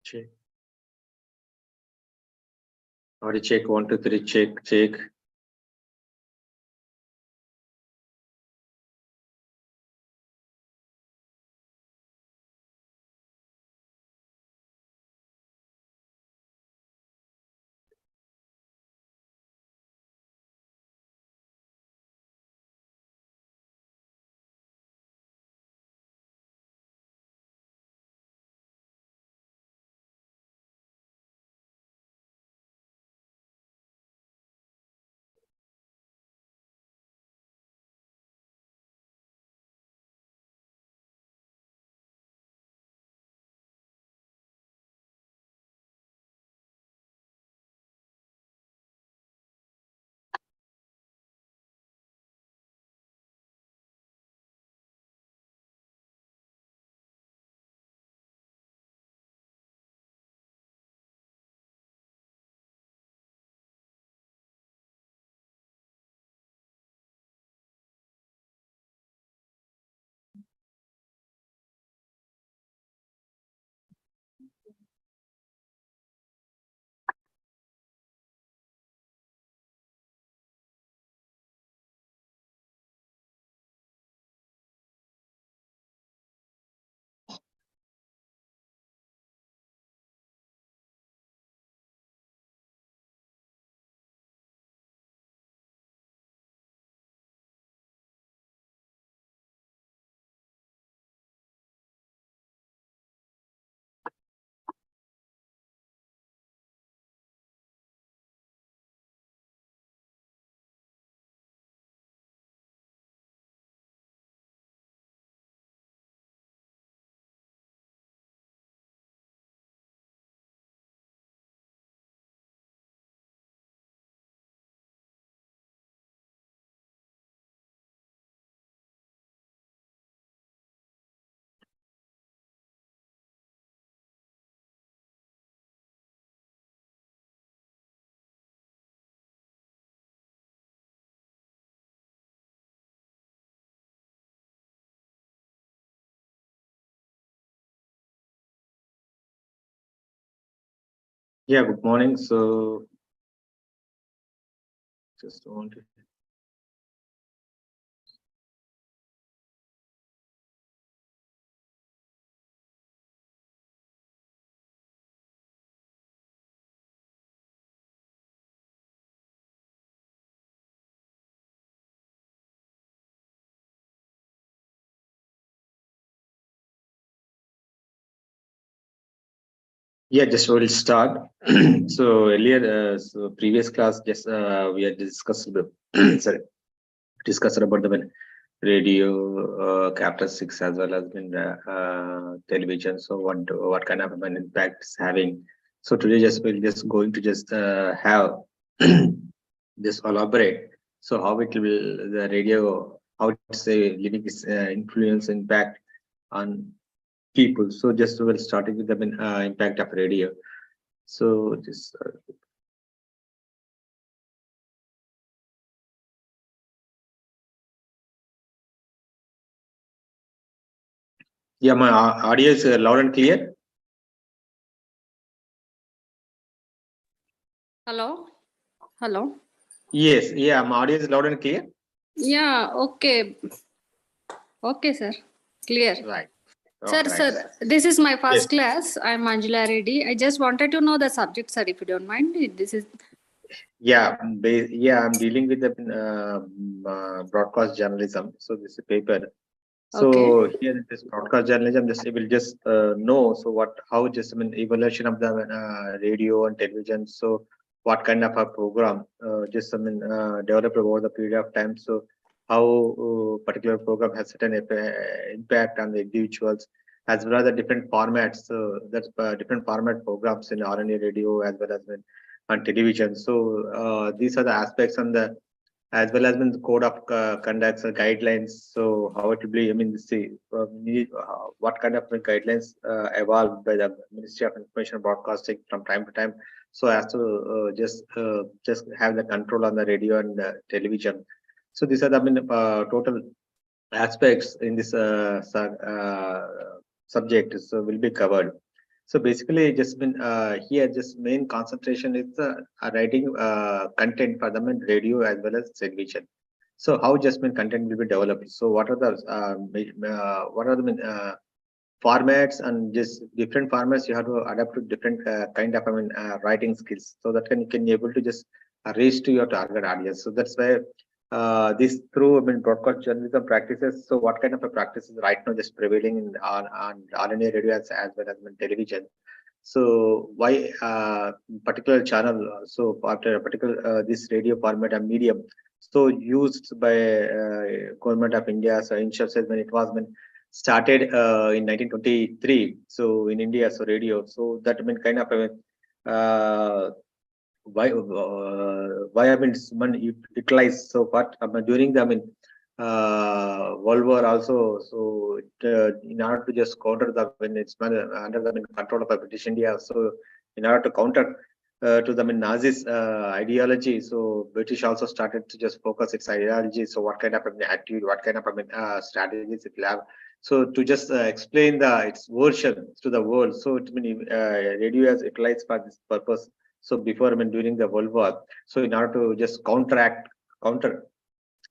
Check. Audio check 1, 2, 3. Check. Yeah, good morning. So just want to. Yeah, just we'll start. So earlier, so previous class, just we had discussed sorry, discussed about the radio, characteristics as well as television. So what kind of an impact it's having. So today we're just going to just have this elaborate. So how it will the radio, how it's a living influence impact on people. So just we'll starting with the impact of radio. So just yeah, my audio is loud and clear. Hello? Hello? Yes, yeah, my audio is loud and clear. Yeah, okay. Okay, sir. Clear. Right. Sir, Okay, right. sir, this is my first Yes. class. I'm Manjula Reddy. I just wanted to know the subject, sir, if you don't mind. This is Yeah, yeah, I'm dealing with the broadcast journalism. So this is a paper. okay. So here this broadcast journalism, just will just know. So how just evolution of the radio and television. So what kind of a program developed over the period of time. So how particular program has certain impact on the individuals as well as the different formats. So that's different format programs in RNA radio as well as on television. So these are the aspects on the as well as in the code of conducts or guidelines. So how it will be, I mean, see, what kind of guidelines evolved by the Ministry of Information and Broadcasting from time to time, so as to just have the control on the radio and television. So these are the total aspects in this subject. So will be covered. So basically, just been here, just main concentration is writing content for them in radio as well as television. So how just been content will be developed? So what are the what are the formats, and just different formats you have to adapt to different kind of writing skills, so that can be able to just reach to your target audience. So that's why this through broadcast journalism practices. So what kind of a practices right now just prevailing in on RNA radio as well as television. So why particular channel? So after a particular this radio format and medium, so used by government of India. So initial says when it was when started in 1923. So in India, so radio. So that kind of why utilized. So what during the World War also. So in order to just counter the when it's under the control of British India. So in order to counter to the Nazis ideology, so British also started to just focus its ideology. So what kind of attitude, what kind of strategies it will have. So to just explain its version to the world. So it radio has utilized for this purpose. So before during the World War, so in order to just counter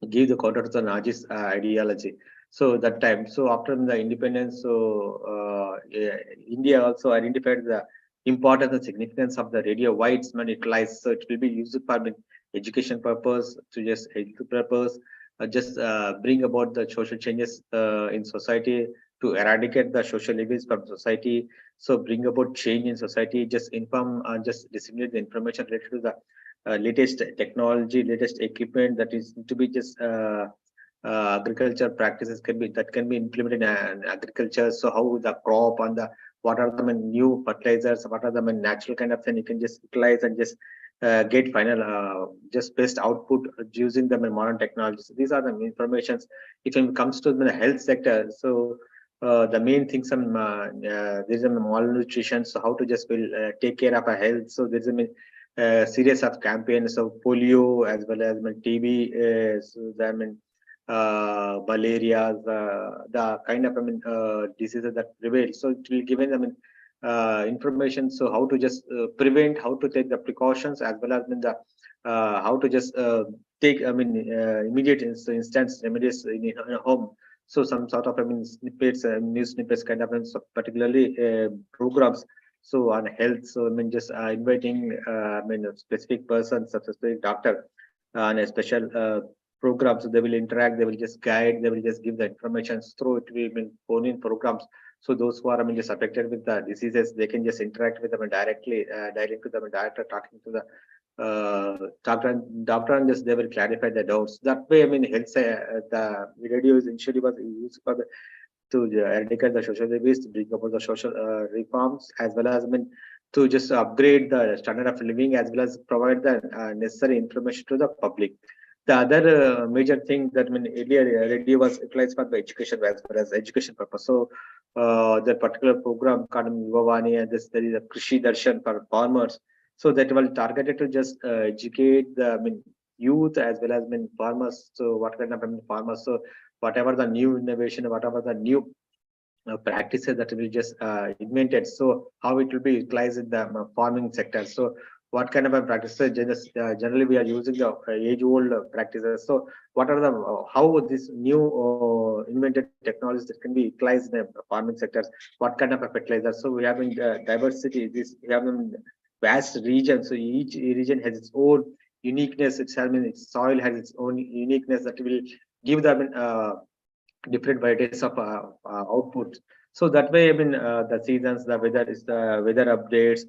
give the counter to the Nazis ideology. So that time, so after the independence, so India also identified the importance and significance of the radio. Why it's utilized? So it will be used for education purpose, to just health purpose, just bring about the social changes in society, to eradicate the social evils from society. So bring about change in society, just inform, just disseminate the information related to the latest technology, latest equipment that is to be just agriculture practices can be implemented in agriculture. So how the crop and the what are the new fertilizers, what are the natural kind of thing you can just utilize and just get final just best output using the modern technologies. These are the informations. If it comes to the health sector, so the main things there's a malnutrition. So how to just will take care of our health. So there's a series of campaigns of polio as well as TB, so malaria, the kind of diseases that prevail. So it will give them information. So how to just prevent, how to take the precautions, as well as how to just take immediate instance remedies in a home. So some sort of snippets, news snippets kind of particularly programs. So on health, so just inviting a specific person, a specific doctor, and a special program. So they will interact, they will just guide, they will just give the information through it. Will be phone in programs. So those who are just affected with the diseases, they can just interact with them directly, directly to them, director talking to the doctor, and just they will clarify the doubts. That way, health the radio is initially was used for the to eradicate the social waste, bring about the social reforms, as well as to just upgrade the standard of living, as well as provide the necessary information to the public. The other major thing that earlier radio was utilized for the education as well as education purpose. So the particular program called Yuvavani, and this there is a Krishi Darshan for farmers. So that was targeted to just educate the youth as well as farmers. So what kind of farmers? So whatever the new innovation, whatever the new practices that we just invented. So how it will be utilized in the farming sector. So what kind of a practices generally we are using the age-old practices. So what are the how this new invented technologies that can be utilized in the farming sectors? What kind of a fertilizer? So we have in diversity. This we have in vast region. So each region has its own uniqueness. Its soil has its own uniqueness that will give them different varieties of output. So that way, the seasons, the weather is the weather updates,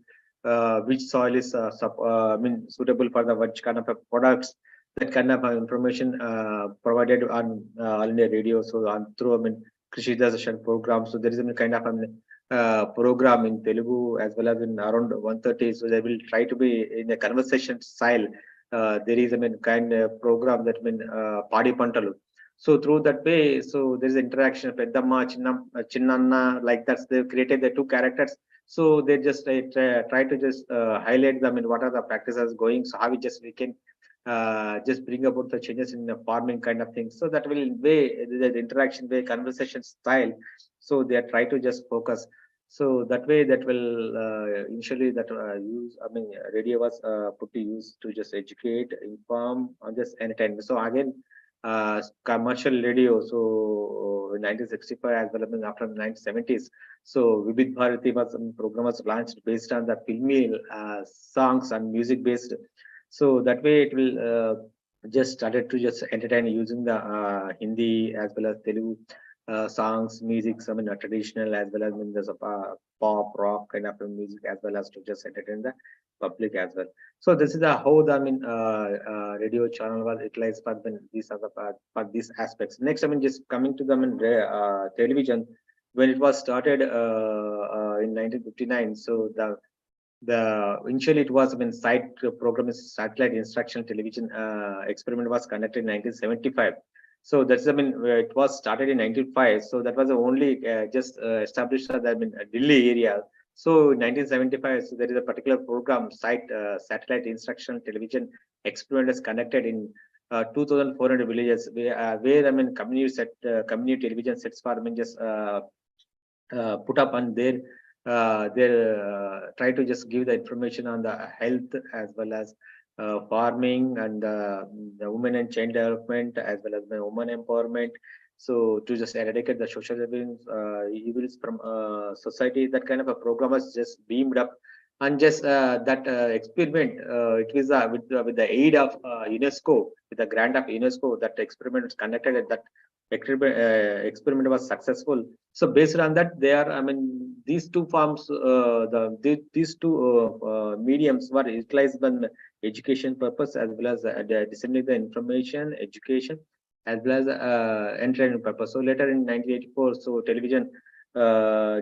which soil is suitable for the which kind of products. That kind of information provided on all India radio. So on through Krishi Darshan program. So there is a kind of program in Telugu as well as in around 1:30. So they will try to be in a conversation style. There is kind of program that Padi Pantalu. So through that way, so there is interaction. Peddamma, Chinnanna, like that. They created the two characters. So they just try to just highlight them in what are the practices going. So how we can just bring about the changes in the farming kind of things. So that will way the interaction way conversation style. So they try to just focus. So that way, that will initially that radio was put to use to just educate, inform, or just entertain. So again, commercial radio. So in 1965 as well as after the 1970s. So Vibhid Bharati was program was launched based on the filmy songs and music based. So that way it will just started to just entertain using the Hindi as well as Telugu songs, music, some traditional as well as there's a pop, rock kind of music as well as to just entertain the public as well. So this is the how the radio channel was utilized for these are the for these aspects. Next, just coming to them in television when it was started in 1959. So the initially it was when site program is satellite instructional television experiment was conducted in 1975. So that's it was started in 1995. So that was the only just established at Delhi area. So in 1975, so there is a particular program site satellite instructional television experiment is conducted in 2,400 villages where community television sets for just put up on their they try to just give the information on the health as well as farming and the women and child development as well as the women empowerment. So to just eradicate the social evils from society, that kind of a program was just beamed up. And just that experiment, it was with the aid of UNESCO, with the grant of UNESCO, that experiment was conducted at that experiment was successful. So based on that, they are, these two forms, these two mediums were utilized for education purpose as well as disseminate the information, education, as well as entertainment purpose. So later in 1984, so television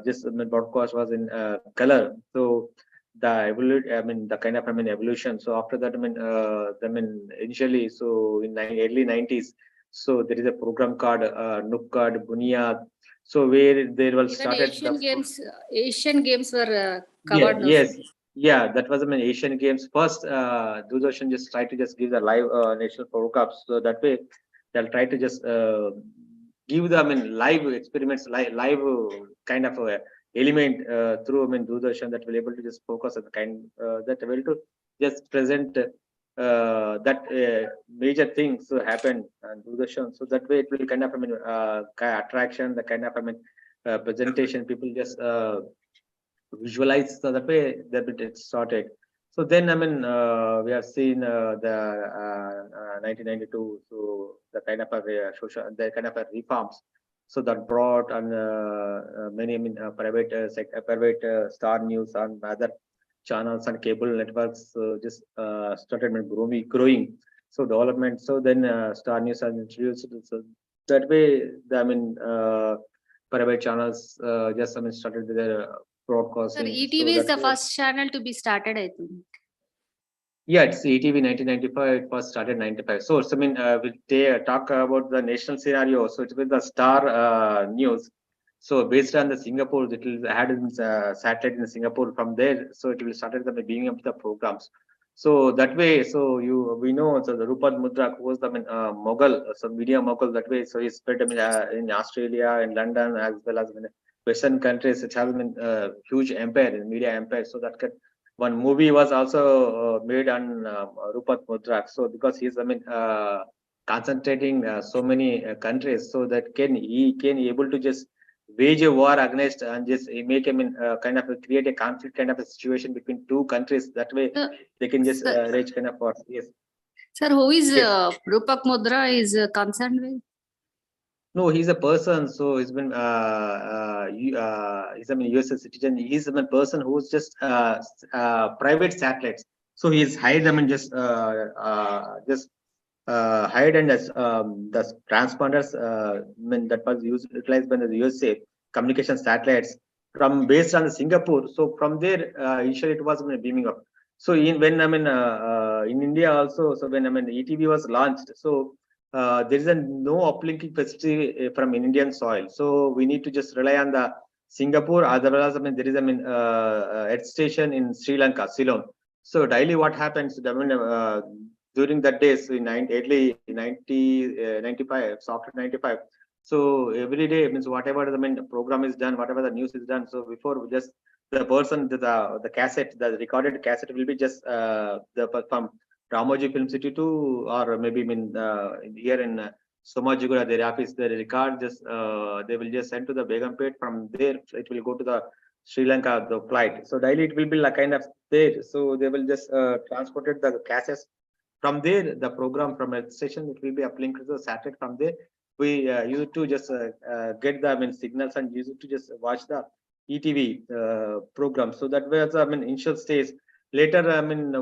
just broadcast was in color. So the the kind of evolution. So after that, initially, so in early 90s, so there is a program called Nukkad, Bunyad. So where there was Even started Asian Games were yeah, covered. No, sir? yes, yeah, that was Asian Games. First, Doordarshan just try to just give the live national programs. So that way, they'll try to just give them live experiments, live kind of element through Doordarshan that will able to just focus on the kind that will to just present that major things happen and Doordarshan. So that way it will kind of attraction, the kind of presentation. People just visualize, so that way that it started. So then we have seen the 1992, so the kind of social, the kind of reforms, so that brought on many private private Star News and other channels and cable networks just started growing. So development. So then Star News has introduced. So that way, private channels just started their Sir, broadcasting. ETV So is that the way, first channel to be started, I think. yeah, it's ETV 1995. It was started 95. So, we'll talk about the national scenario. So it was the Star News. So based on the Singapore, it will had satellite in Singapore. From there, so it will started the beginning of the programs. So that way, so we know so the Rupert Mudra, who was the Mughal, so media Mughal. That way, so he spread in Australia, in London, as well as in Western countries. It has been huge empire, media empire. So that one movie was also made on Rupert Mudrak. So because he's concentrating so many countries, so that he can able to just wage a war against and just make kind of create a conflict kind of a situation between two countries. That way Sir, they can just sir, rage kind of war. Yes. sir, who is Yes. Rupak Mudra is concerned with? No, he's a person. So he's been he's US citizen. He's a person who's just private satellites. So he's hired them and just hired and as the transponders that was utilized by the USA communication satellites from based on Singapore. So from there, initially it was beaming up. So when in India also, so when ETV was launched, so there is no uplinking facility from Indian soil. So we need to just rely on the Singapore. Otherwise, there is Earth station in Sri Lanka, Ceylon. So daily what happens? During that days in early 95, so after 95, So every day means whatever the program is done, whatever the news is done. So before just the person, the cassette, the recorded cassette will be just from Ramoji Film City to, or maybe here in Somajigura, their office, they record just they will just send to the Begumpet. From there it will go to the Sri Lanka, the flight. So daily it will be like kind of there. So they will just transported the cassettes. From there, the program from a station, it will be uplinked to the satellite. From there, we use to just get the signals and use it to just watch the ETV program. So that was initial stage. Later,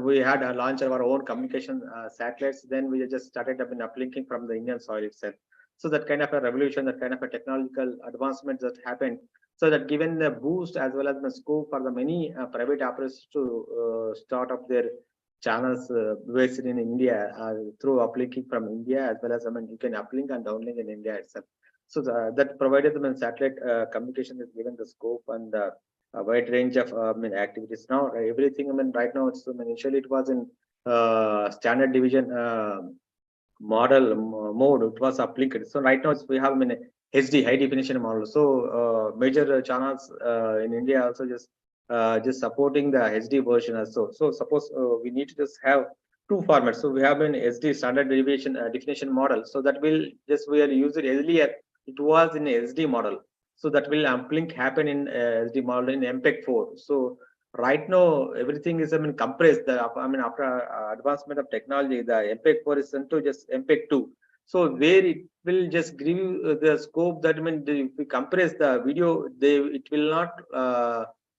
we had launched our own communication satellites. Then we just started uplinking from the Indian soil itself. So that kind of a revolution, that kind of a technological advancement that happened. So that given the boost as well as the scope for the many private operators to start up their channels based in India through uplinking from India, as well as you can uplink and downlink in India itself. So that provided them satellite communication is given the scope and a wide range of activities. Now everything right now it's initially it was in standard division model mode. It was uplinked. So right now we have HD high definition model. So major channels in India also just supporting the HD version also. So suppose we need to just have two formats. So we have an SD standard deviation definition model. So that will just we are using earlier. It was in SD model. So that will uplink happen in SD model in MPEG-4. So right now everything is compressed. After advancement of technology, the MPEG-4 is sent to just MPEG-2. So where it will just give you the scope that if we compress the video, it will not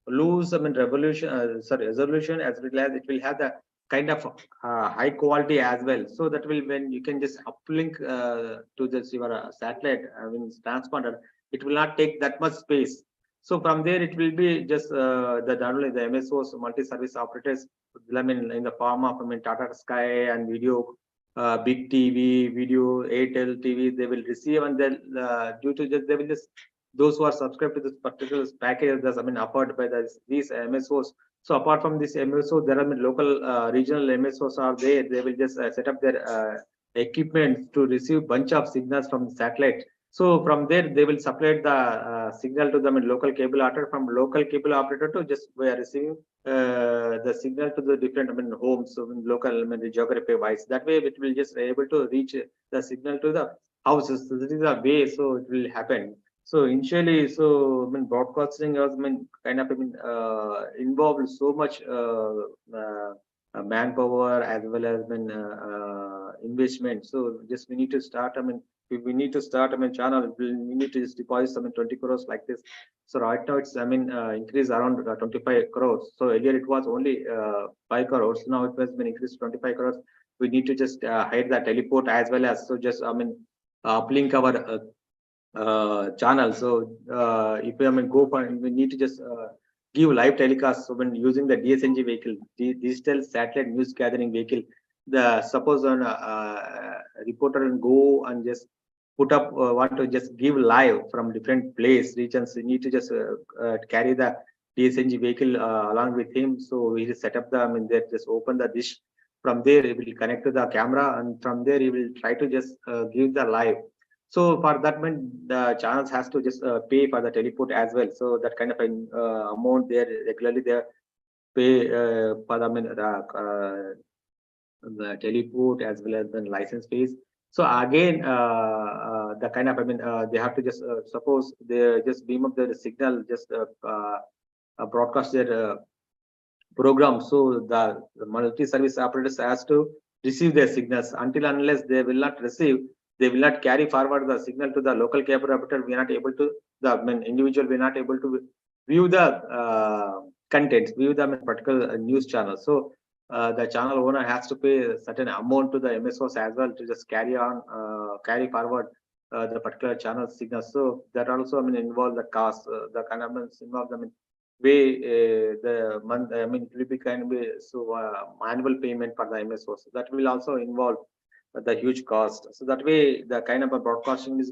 lose resolution, as well as it will have the kind of high quality as well. So that will, when you can just uplink to this your satellite transponder, it will not take that much space. So from there it will be just not only the MSOs, multi-service operators, in the form of Tata Sky and video, big TV, video, Airtel TV, they will receive, and then due to just they will just, those who are subscribed to this particular package, that's offered by these MSOs. So apart from this MSO, there are local regional MSOs are there. They will just set up their equipment to receive bunch of signals from satellite. So from there, they will supply the signal to them in local cable operator. From local cable operator to just we are receiving the signal to the different homes, so in local geography wise. That way, it will just able to reach the signal to the houses. So this is the way. So it will happen. So initially, so broadcasting was kind of involved so much manpower as well as investment. So just we need to start. If we need to start channel, we need to just deposit some 20 crores like this. So right now it's increased around 25 crores. So earlier it was only 5 crores. Now it has been increased to 25 crores. We need to just hide the teleport as well as, so just uplink our channel. So if we go for, we need to just give live telecast. So when using the DSNG vehicle, digital satellite news gathering vehicle, the suppose on reporter and go and just put up want to just give live from different place regions. You need to just carry the DSNG vehicle along with him. So he will set up the they just open the dish. From there he will connect to the camera, and from there he will try to just give the live. So for that, the channels has to just pay for the teleport as well. So that kind of an amount there regularly they pay for the teleport as well as the license fees. So again, the kind of they have to just suppose they just beam up the signal, just broadcast their program. So the multi-service operators has to receive their signals. Until unless they will not receive, they will not carry forward the signal to the local cable operator. We are not able to, the individual we are not able to view the content, view the particular news channel. So the channel owner has to pay a certain amount to the MSOs as well to just carry forward the particular channel signal. So that also involve the cost, the kind of involve way the month. It will be kind of so annual payment for the MSOs. So that will also involve the huge cost. So that way the kind of a broadcasting is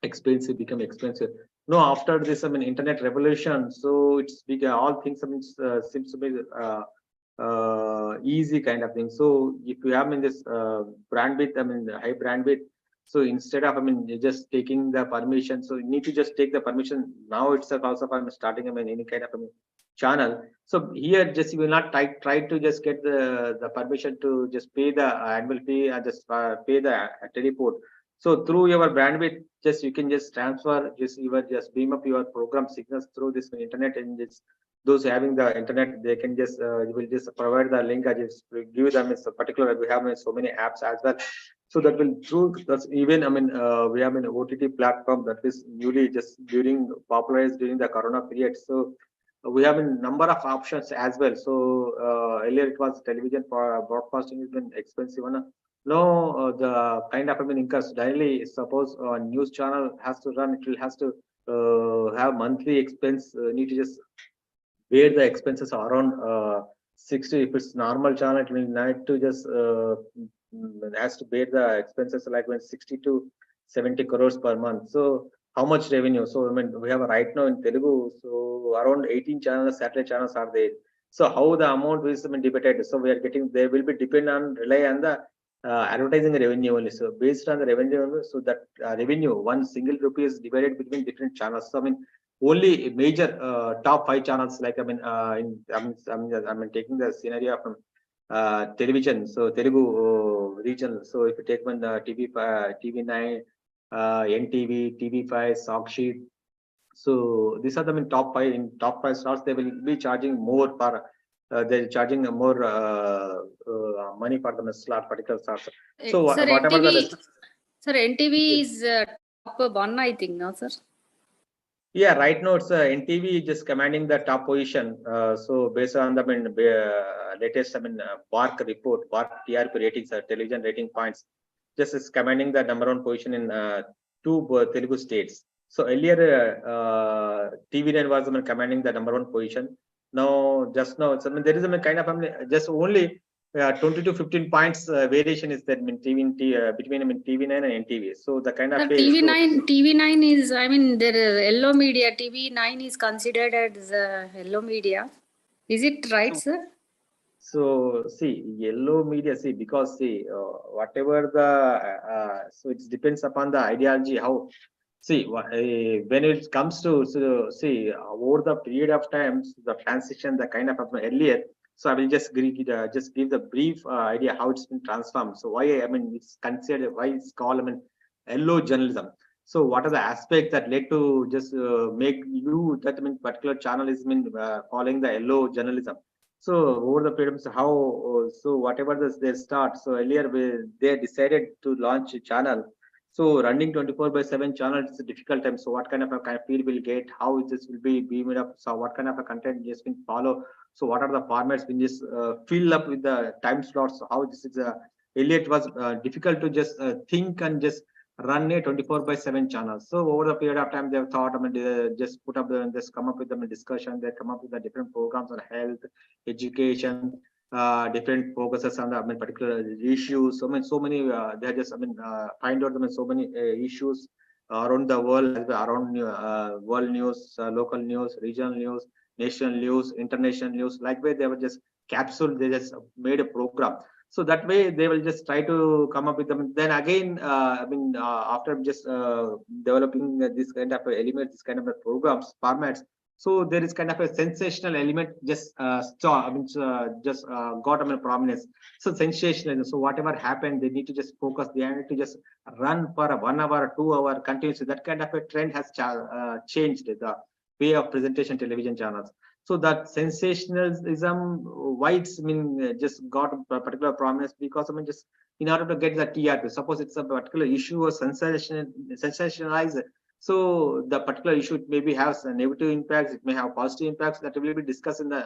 expensive, become expensive. No, after this internet revolution, so it's big. All things seems to be easy kind of thing. So if you have this bandwidth, high bandwidth, So instead of, you're just taking the permission, so you need to just take the permission now itself. Also, I'm starting, any kind of channel. So here, just you will not try to just get the permission to just pay the annual fee and just pay the teleport. So through your bandwidth, just you can just transfer, just beam up your program signals through this internet, and just those having the internet, they can just you will just provide the link. I just give them a particular. We have so many apps as well. So that will through that's even, we have an OTT platform that is newly just popularized during the Corona period. So we have a number of options as well. So earlier it was television for broadcasting has been expensive. Now the kind of income daily. Suppose a news channel has to run, it will has to have monthly expense. Need to just bear the expenses around 60. If it's normal channel, it will need to just has to bear the expenses like when 60 to 70 crores per month. So how much revenue? So we have right now in Telugu, so around 18 channels, satellite channels are there. So how the amount is debated? So we are getting, they will be rely on the advertising revenue only. So based on the revenue, so that revenue, one single rupee is divided between different channels. So only major top 5 channels, like taking the scenario from television. So Telugu region. So if you take one TV9, NTV, TV5, Sakshi. So these are the top 5. In top 5 stars, they will be charging more for. They're charging more money for the slot particular stars. So Sir, whatever NTV, the sir, NTV is top 1, I think, no, sir? Yeah, right now it's NTV just commanding the top position. So based on the latest BARC report, BARC TRP ratings, television rating points, just is commanding the #1 position in 2 Telugu states. So earlier TV9 was commanding the #1 position. Now just now it's there is a kind of just only 20 to 15 points variation is that between TV9 and NTV. So the kind of TV9 is, there is yellow media. TV9 is considered as yellow media. Is it right, sir? So see, yellow media, see, because see, whatever the so it depends upon the ideology. How see when it comes to see over the period of times, the transition, the kind of earlier. So I will just give the brief idea how it's been transformed. So why it's considered, why it's called yellow journalism. So what are the aspects that led to just make you that particular channel is following the yellow journalism. So over the period, so whatever they start. So earlier they decided to launch a channel. So running 24/7 channel is a difficult time. So what kind of feed will get? How this will be beamed up? So what kind of a content just been follow? So what are the formats been just fill up with the time slots? How this is earlier it was difficult to just think and just run a 24/7 channel. So over the period of time, they've thought, they just put up just come up with them a discussion. They come up with the different programs on health, education, different focuses on the particular issues. So many they just find out so many issues around the world, around world news, local news, regional news, national news, international news. Likewise, they were just capsule. They just made a program. So that way they will just try to come up with them. Then again, after just developing this kind of elements, this kind of programs, formats. So there is kind of a sensational element just got prominence. So sensational. So whatever happened, they need to just focus. They need to just run for a 1 hour, 2 hour continuously. That kind of a trend has changed the way of presentation television channels. So that sensationalism, why it's just got a particular prominence, because just in order to get the TRP, suppose it's a particular issue or sensationalized. So the particular issue, it maybe has a negative impacts, it may have positive impacts that will be discussed in the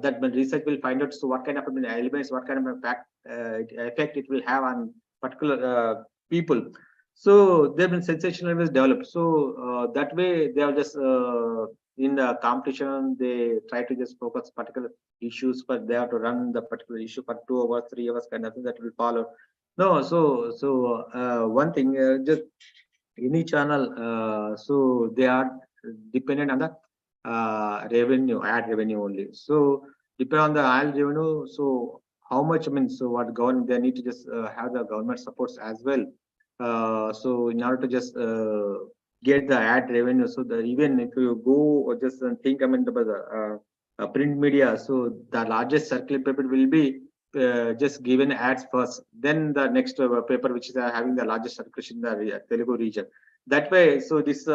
that research will find out. So what kind of elements, what kind of effect it will have on particular people. So they've been sensationalism developed. So that way they are just in the competition, they try to just focus particular issues, but they have to run the particular issue for 2 hours, 3 hours, kind of thing that will follow. No, so one thing, just any channel, so they are dependent on the revenue, ad revenue only. So depend on the ad revenue. So how much, so what government, they need to just have the government supports as well. So in order to just get the ad revenue, so the even if you go or just think, I mean, the print media, so the largest circular paper will be just given ads first, then the next paper which is having the largest circulation in the Telugu region. That way, so this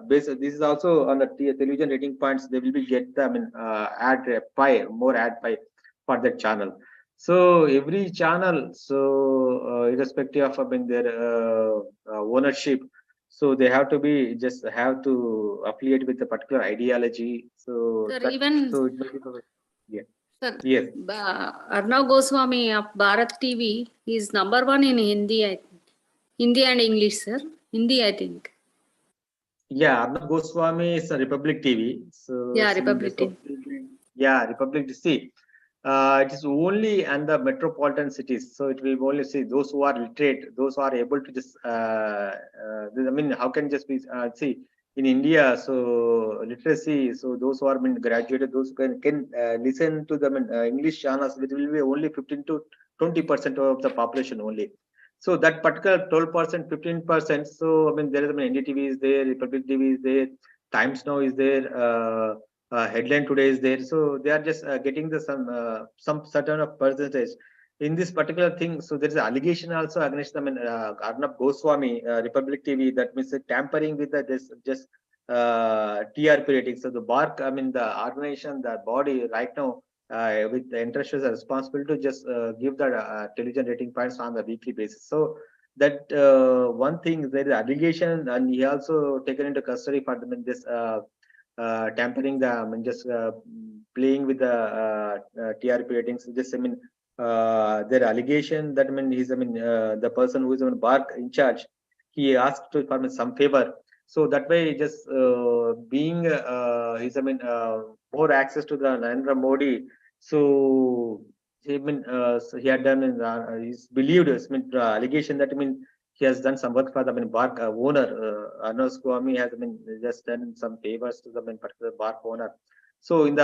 this is also on the television rating points. They will be get the, I mean, ad pie, more ad pie for that channel. So every channel, so irrespective of, I mean, their ownership, so they have to be just have to affiliate with a particular ideology. So Sir, that, even so it may be yeah. sir, Yes. Arnav Goswami of Bharat TV is number one in Hindi, Hindi and English, sir. Hindi, I think. Yeah, Arnab Goswami is a Republic TV. So Yeah, it's, I mean, Republic TV. yeah, Republic. See, it is only and the metropolitan cities. So it will only see those who are literate, those who are able to just. I mean, how can just be see in India? So literacy. So those who are, I mean, graduated, those who can listen to the, I mean, English channels, which will be only 15 to 20% of the population only. So that particular 12%, 15%. So I mean, there is, I mean, NDTV is there, Republic TV is there, Times Now is there, Headline Today is there. So they are just getting the some certain of percentage in this particular thing. So there is an allegation also against them. I mean, Arnab Goswami, Republic TV, that means tampering with the this just TRP ratings. So the BARC, I mean, the organization, the body right now, with the interest is responsible to just give the television rating points on the weekly basis. So that one thing, there is allegation, and he also taken into custody for them in this tampering the, I mean, just playing with the TRP ratings. Just, I mean, their allegation that, I mean, he's, I mean, the person who is on BARC in charge, he asked to for some favor. So that way, just being he's, I mean, more access to the Narendra Modi. So he, I mean, so he had done in he's believed, I mean, allegation that, I mean, he has done some work for the, I mean, BARC owner. Arnav Goswami has, I mean, just done some favors to the, I mean, particular BARC owner. So in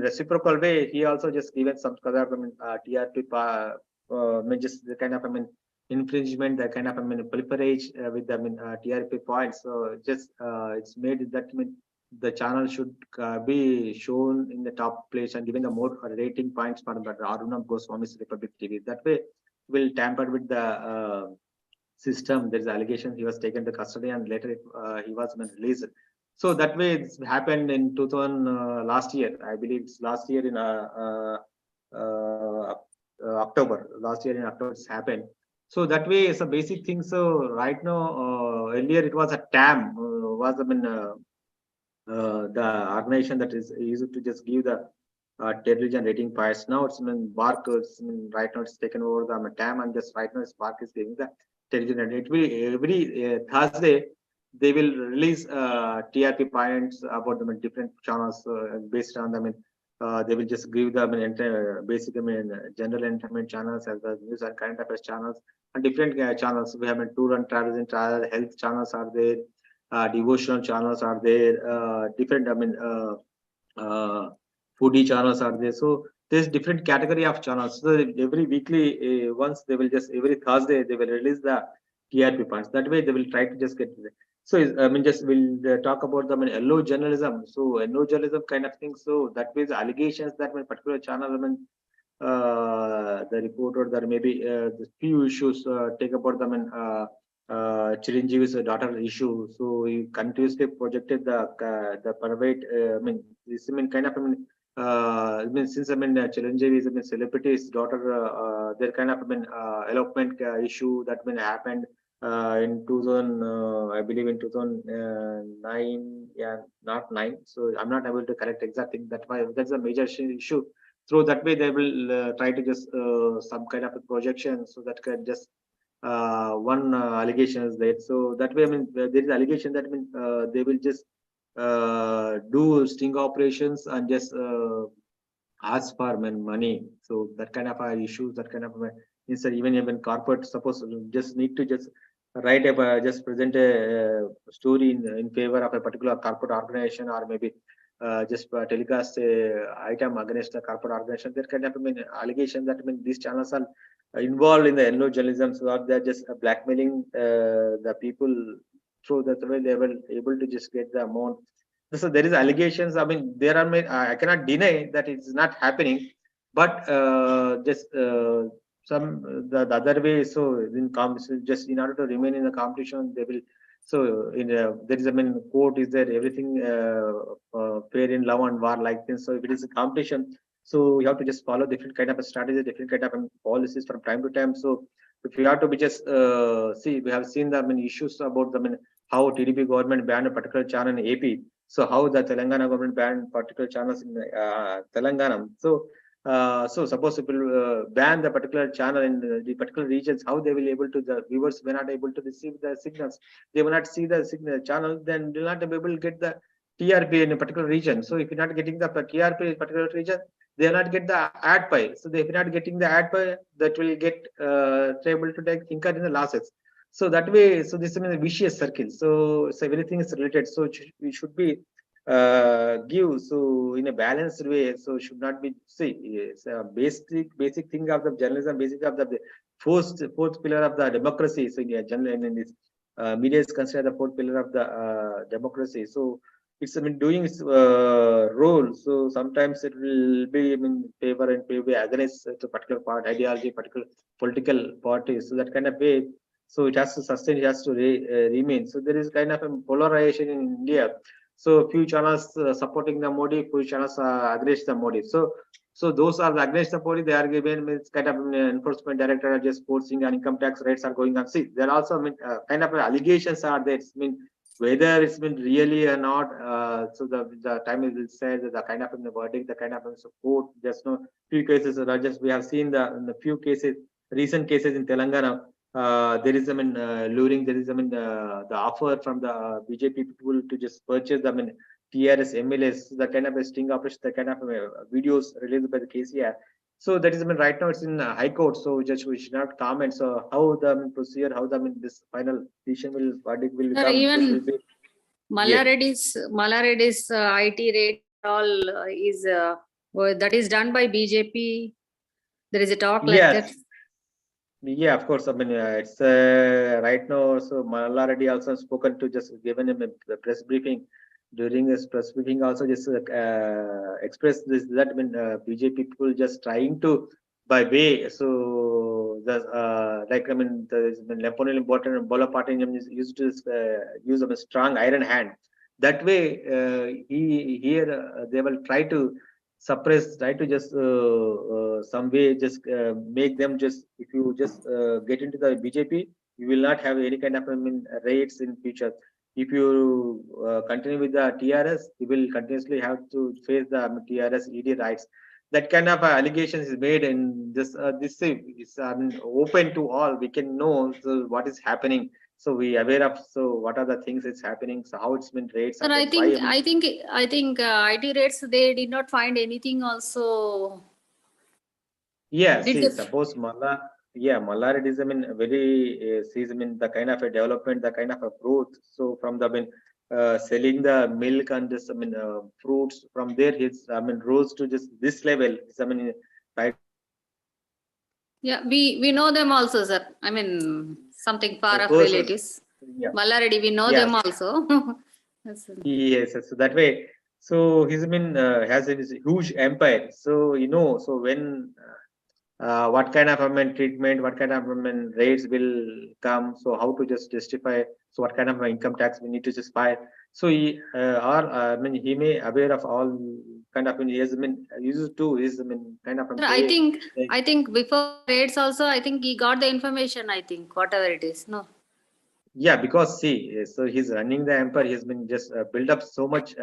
reciprocal way, he also just given some kind of, I mean, TRP, I mean, just the kind of, I mean, infringement, the kind of, I mean, proliferate with the, I mean, TRP points. So just it's made that, I mean, the channel should be shown in the top place and given the more rating points for the Arunam Goswami's Republic TV. That way, will tamper with the system. There is allegation he was taken to custody and later he was released. So that way it's happened in 2000 last year. I believe it's last year in October. Last year in October it's happened. So that way it's a basic thing. So right now, earlier it was a TAM, was, I mean, the organization that is used to just give the television rating price. Now it's, I mean, BARC, I mean, right now it's taken over the TAM, and just right now it's BARC is giving the television. It will every Thursday they will release TRP points about them in different channels based on them. I mean, they will just give them basic, I mean, general entertainment channels as well as news and current affairs channels and different channels. We have tour and travels and travel, health channels are there, devotional channels are there, different, I mean, foodie channels are there. So there's different category of channels. So every weekly, once they will just every Thursday they will release the TRP points. That way they will try to just get. So I mean, just we'll talk about them in yellow journalism. So yellow journalism kind of thing. So that means allegations that one particular channel, I mean, the reporter, there may be the few issues take about them in Chiranjeevi's daughter issue. So he continuously projected the private. I mean, this, I mean, kind of, I mean, since, I mean, Chiranjeevi is, I mean, celebrity's daughter, their kind of, I mean, elopement issue that, I mean, happened in 2000, I believe in 2009, yeah, not 9. So I'm not able to correct exact thing. That's a major issue. So that way they will try to just some kind of a projection, so that can just one allegation is there. So that way, I mean, there is allegation that, I mean, they will just do sting operations and just ask for, I mean, money. So that kind of issues, that kind of instead, even corporate, suppose just need to just write a just present a story in favor of a particular corporate organization, or maybe just telecast a item against a corporate organization. There kind of, I mean, allegation that, I mean, these channels are involved in the yellow journalism, so that they're just blackmailing the people, so that way they were able to just get the amount. So there is allegations. I mean, there are I cannot deny that it's not happening, but just some the other way. So so just in order to remain in the competition, they will. So in there is, I mean, quote is there, everything fair in love and war like this. So if it is a competition, so you have to just follow different kind of a strategy, different kind of policies from time to time. So if you have to be just see, we have seen the, I mean, issues about the, I mean, how TDP government banned a particular channel in AP. So how the Telangana government banned particular channels in Telangana. So so suppose people ban the particular channel in the particular regions, how they will able to, the viewers were not able to receive the signals. They will not see the signal channel, then they will not be able to get the TRP in a particular region. So if you're not getting the TRP in a particular region, they will not get the ad pie. So if you're not getting the ad pie, that will get able to take incur in the losses. So that way, so this is a vicious circle. So everything is related. So we should be give, so in a balanced way. So should not be, see, it's a basic thing of the journalism, basic of the fourth pillar of the democracy. So in this media is considered the fourth pillar of the democracy. So it's, I mean, doing its role. So sometimes it will be, I mean, favor and favor against to particular part ideology, particular political parties. So that kind of way. So it has to sustain, it has to remain. So there is kind of a polarization in India. So few channels supporting the Modi, few channels against the Modi. So those are against the Modi. They are given, means kind of enforcement director are just forcing, and income tax rates are going up. See, there are also, I mean, kind of allegations are there. I mean, whether it's been really or not. So the time is said that the kind of the verdict, the kind of support. Just no few cases. Just we have seen in the few cases, recent cases in Telangana. There is, I mean, luring. There is, I mean, the offer from the BJP people to just purchase, I mean, TRS MLAs, the kind of a sting operation, the kind of videos released by the KCR. So that is, I mean, right now it's in High Court. So judge, we should not comment. So how the, I mean, procedure, how the, I mean, this final decision will, verdict will Sir, come. That will even be. Mallareddy's IT rate all is that is done by BJP. There is a talk like that. Yeah, of course. I mean, it's right now. So Malala Reddy also spoken to, just given him a press briefing. During his press briefing, also just expressed this, that, I mean, BJP people just trying to by way. So the like, I mean, the Napoleon Bonaparte used to use of a strong iron hand. That way, here they will try to suppress, try to just some way just make them just, if you just get into the BJP, you will not have any kind of, I mean, raids in future. If you continue with the TRS, you will continuously have to face the TRS ED rights. That kind of allegations is made, and this is open to all. We can know what is happening. So we aware of, so what are the things that's happening. So how it's been rates. Sir, I think IT rates, they did not find anything also. Yeah, Did see, they? suppose Malla Reddy is, I mean, very sees, I mean, the kind of a development, the kind of a growth. So from the, I mean, selling the milk and this, I mean, fruits, from there his, I mean, rose to just this level. I mean, right. Yeah, we know them also, sir. I mean, something far off Persons. relatives. Yeah. Mallareddy, we know them also. Yes, so that way. So he's been has this huge empire. So so when what kind of, I mean, treatment, what kind of, I mean, rates will come. So how to just justify. So what kind of income tax we need to justify. So he or I mean, he may aware of all kind of, I mean, he has been used to his, I mean, kind of Sir, pay. I think before rates also, I think he got the information. I think whatever it is, no. Yeah, because see, so he's running the empire. He's been just built up so much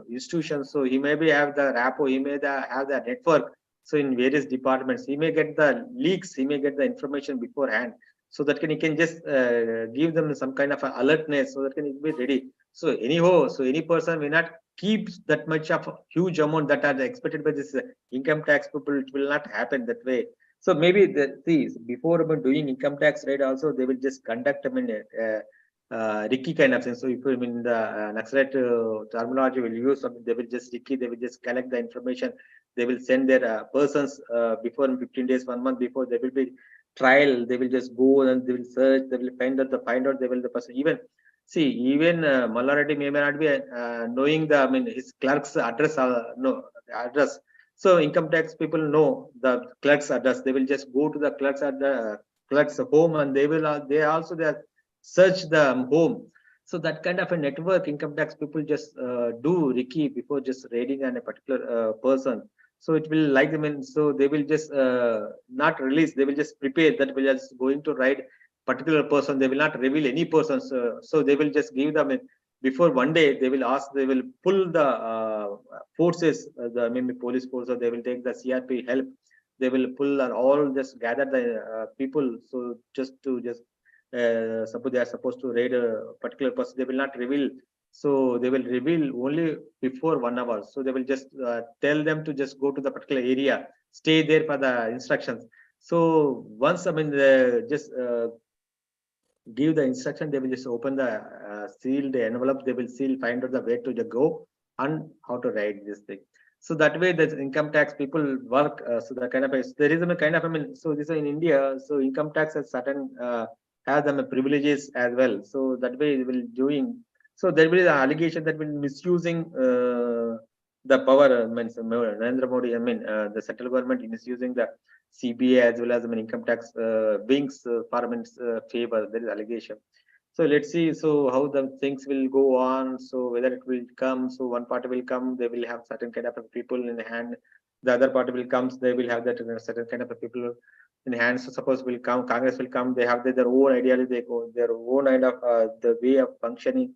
institutions. So he maybe have the rapport. He may have the network. So in various departments, he may get the leaks. He may get the information beforehand. So that he can just give them some kind of alertness. So that can be ready. So anyhow, so any person may not keep that much of a huge amount that are expected by this income tax people. It will not happen that way. So maybe see, before about doing income tax rate, also they will just conduct, I mean, Ricky kind of thing. So if, I mean, the Naxalite terminology will use, they will just Ricky, they will just collect the information. they will send their persons before 15 days, 1 month before. There will be trial. They will just go and they will search. They will find out. They will the person even see even Malarati may not be knowing the his clerk's address. No address. So income tax people know the clerk's address. They will just go to the clerk's at the clerk's home, and they will they also they search the home. So that kind of a network income tax people just do Ricky before just raiding on a particular person. So it will like so they will just not release. They will just prepare that we are just going to raid particular person. They will not reveal any persons. So they will just give them before 1 day. They will ask. They will pull the forces. The maybe police force, or they will take the CRP help. They will pull and all just gather the people. So just to just suppose they are supposed to raid a particular person, they will not reveal. So they will reveal only before 1 hour. So they will just tell them to just go to the particular area, stay there for the instructions. So once just give the instruction, they will just open the sealed envelope. They will find out the way to go and how to write this thing. So that way, the income tax people work. So the kind of there is a kind of so this is in India. So income tax has certain has them privileges as well. So that way, they will doing. So there will be the allegation that will misusing the power. Narendra Modi. The central government is misusing the CBA as well as income tax wings parliament's favor. There is allegation. So let's see. So how the things will go on. So whether it will come. So one party will come. They will have certain kind of people in hand. The other party will come. They will have that certain kind of people in hand. So suppose will come. Congress will come. They have their own ideology. They go their own kind of the way of functioning.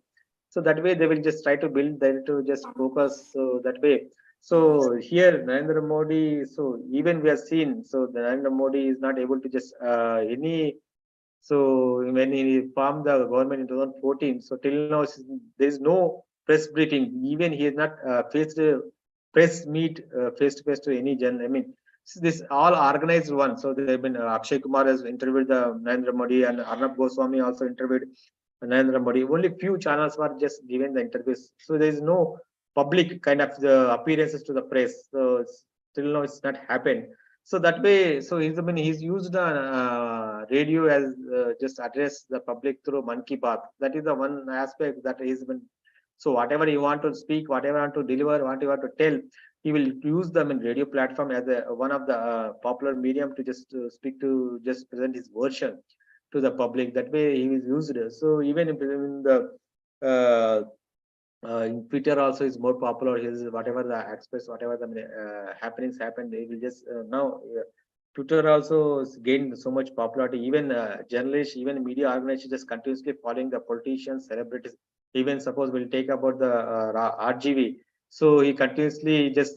So that way they will just try to build there to just focus. So that way. So here Narendra Modi, so even we have seen, so the Narendra Modi is not able to just any. So when he formed the government in 2014, so till now there is no press briefing. Even he has not faced a press meet face to face to any gen. This all organized one. So they've been Akshay Kumar has interviewed the Narendra Modi, and Arnab Goswami also interviewed Narendra Modi. Only few channels were just given the interviews. So there is no public kind of the appearances to the press. So till now it's not happened. So that way, so he's used radio as just address the public through Man Ki Baat. That is the one aspect that he's been. So whatever you want to speak, whatever you want to deliver, what you want to tell, he will use them in radio platform as one of the popular medium to just speak to just present his version to the public. That way he is used. So even in the in Twitter also is more popular. His whatever the express, whatever the happenings happen, they will just now. Twitter also gained so much popularity. Even journalists, even media organizations, just continuously following the politicians, celebrities. Even suppose we'll take about the RGV. So he continuously just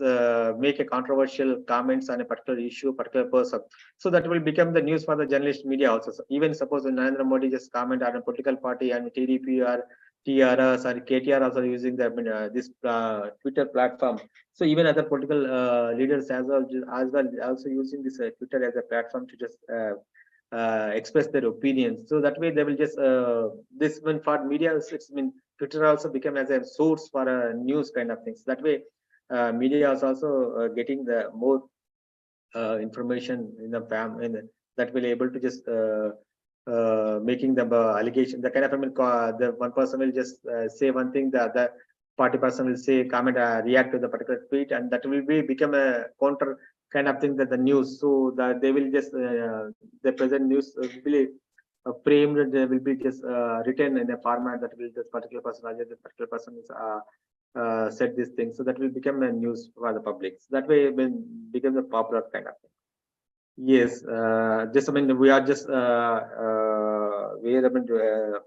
make a controversial comments on a particular issue, particular person. So that will become the news for the journalist media also. So even suppose Narendra Modi just comment on a political party and TDP or TRS or KTR also using the this Twitter platform. So even other political leaders as well also using this Twitter as a platform to just express their opinions. So that way they will just this one for media. It's Twitter also become as a source for news kind of things. That way, media is also getting the more information in the that will able to just making the allegation. The kind of the one person will just say one thing, the other party person will say comment, react to the particular tweet, and that will be become a counter kind of thing that the news. So that they will just the present news will be framed. They will be just written in a format that will this particular person, this particular person is said this thing. So that will become a news for the public. So that way, when become a popular kind of thing. Yes, just we are just we are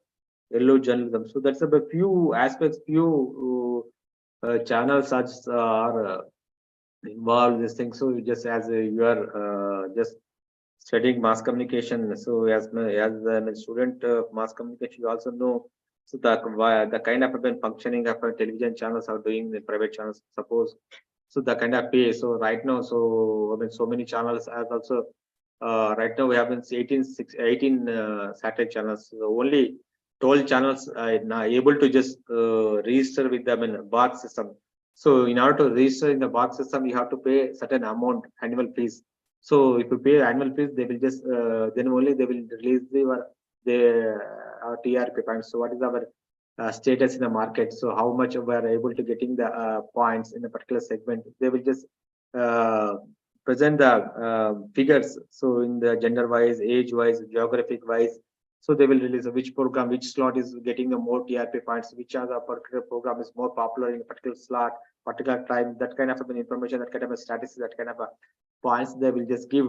yellow journalism. So that's a few aspects, few channels such are involved in this thing. So just as you are just studying mass communication, so as a student of mass communication, you also know so the kind of functioning of television channels are doing the private channels. Suppose so the kind of pay. So right now, so so many channels as also right now we have been 18 satellite channels. So only 12 channels are now able to just register with them in BART system. So in order to register in the box system, you have to pay certain amount, annual fees. So if you pay annual fees, they will just then only they will release the TRP points. So what is our status in the market? So how much we are able to getting the points in a particular segment? They will just uh, present the figures. So in the gender wise, age wise, geographic wise. So they will release which program, which slot is getting the more TRP points, which other particular program is more popular in a particular slot, particular time. That kind of information, that kind of a status, that kind of a points they will just give.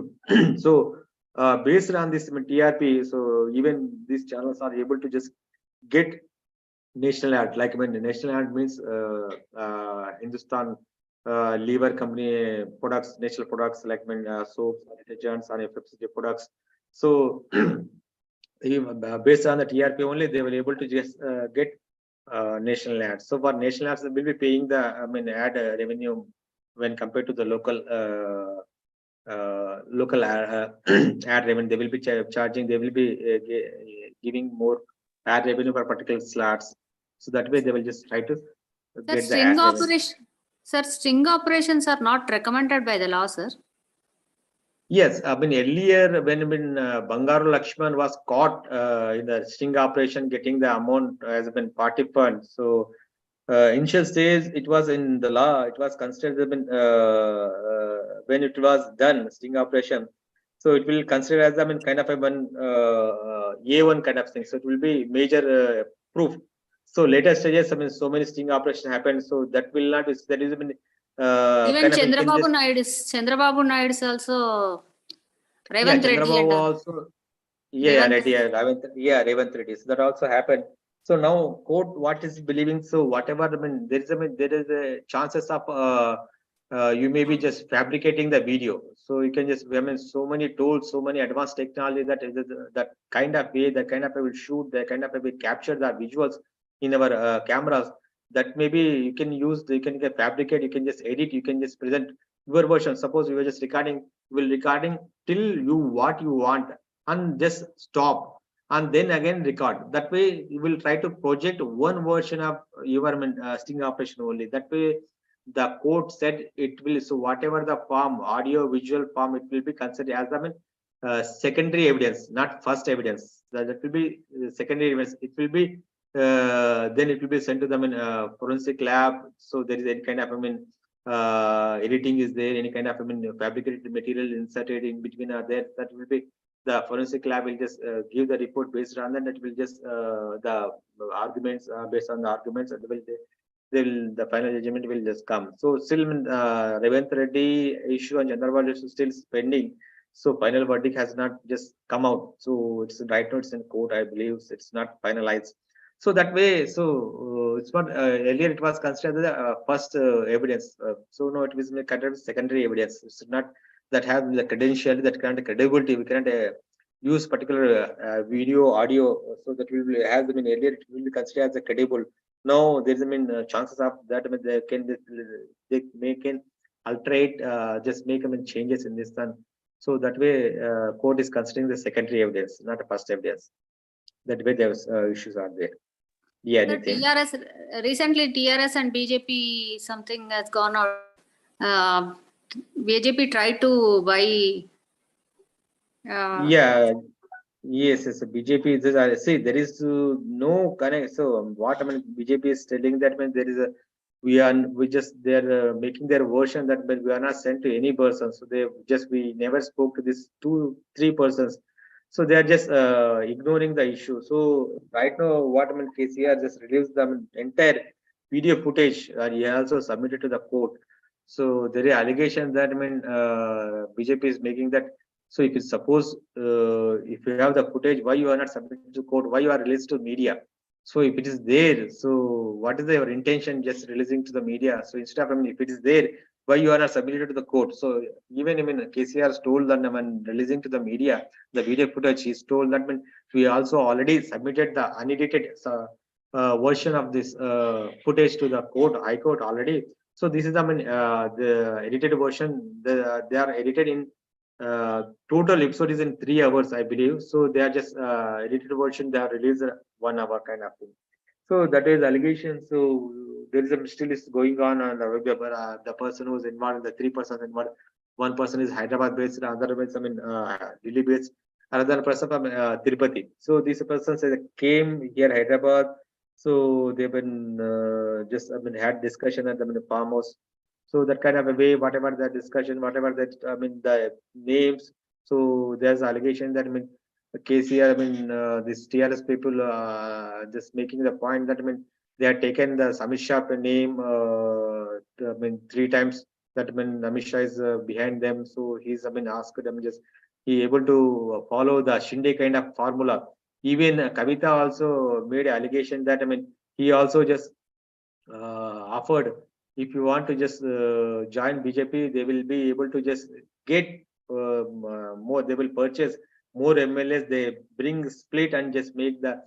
So based on this TRP, so even these channels are able to just get national ad. Like when the national ad means Hindustan lever company products, national products like when soaps, detergents, and FMCG products. So based on the TRP only, they will able to just get national ads. So for national ads, they will be paying the ad revenue when compared to the local ad revenue. They will be charging. They will be giving more ad revenue for particular slots. So that way, they will just try to get the ad revenue. Sir, sting operations are not recommended by the law, sir. Yes, earlier when Bangaru Lakshman was caught in the sting operation, getting the amount has been party fund. So initial stage, it was in the law. It was considered when it was done sting operation. So it will consider as kind of a one A1 kind of thing. So it will be major proof. So later stages, so many sting operations happened. So that will not be. That is even Chandrababu Naidu is also Revanth Reddy. Chandrababu also. Yeah, Revanth Reddy. So that also happened. So now court what is believing. So whatever there is a chances of you may be just fabricating the video. So you can just so many tools, so many advanced technology that kind of way, that kind of will shoot, that kind of will capture the visuals in our cameras. That maybe you can use, you can get fabricate, you can just edit, you can just present your version. Suppose you were just recording, recording till you what you want and just stop and then again record. That way you will try to project one version of your sting operation only. That way the court said it will, so whatever the form, audio visual form, it will be considered as secondary evidence, not first evidence. That will be secondary evidence. It will be then it will be sent to them in forensic lab. So there is any kind of editing is there, any kind of fabricated material inserted in between are there. That will be the forensic lab will just give the report based on that. It will just the arguments based on the arguments, and the final judgment will just come. So still Revanth Reddy issue and Chandrababu is still pending. So final verdict has not just come out. So it's right now, it's in court, I believe. It's not finalized. So that way, so it's not earlier it was considered the first evidence. So no, it was considered secondary evidence. It's not that have the credential, that kind of credibility. We cannot use particular video, audio. So that will have earlier it will be considered as a credible. Now there's chances of that they can alterate, just make changes in this one. So that way, court is considering the secondary evidence, not the first evidence. That way, there's issues are there. Yeah, anything. TRS recently, TRS and BJP something has gone out. BJP tried to buy. Yeah. Yes, yes. BJP is see there is no connect. So what BJP is telling that there is a we just they're making their version that we are not sent to any person. So we never spoke to this 2-3 persons. So they are just ignoring the issue. So right now what KCR just released the entire video footage and he also submitted to the court. So there is allegation that BJP is making that. So if you suppose if you have the footage, why you are not submitted to court? Why you are released to media? So if it is there, so what is your intention just releasing to the media? So instead of if it is there, why you are not submitted to the court? So even KCR is told that releasing to the media the video footage, is told that we also already submitted the unedited version of this footage to the court, High Court already. So this is the edited version. They are edited in total episode is in 3 hours, I believe. So they are just edited version. They are released 1 hour kind of thing. So that is allegation. So there is a still is going on the web. The person who's involved, the three persons involved, one person is Hyderabad based, another is Delhi based, another person from Tirupati. So these persons came here Hyderabad. So they've been just had discussion at the farmhouse. So that kind of a way, whatever the discussion, whatever that the names. So there's allegation that KCR, this TRS people just making the point that they had taken the Amit Shah name three times. That Amit Shah is behind them. So he's asked them just he able to follow the Shinde kind of formula. Even Kavita also made allegation that he also just offered if you want to just join BJP, they will be able to just get more. They will purchase more MLAs. They bring split and just make the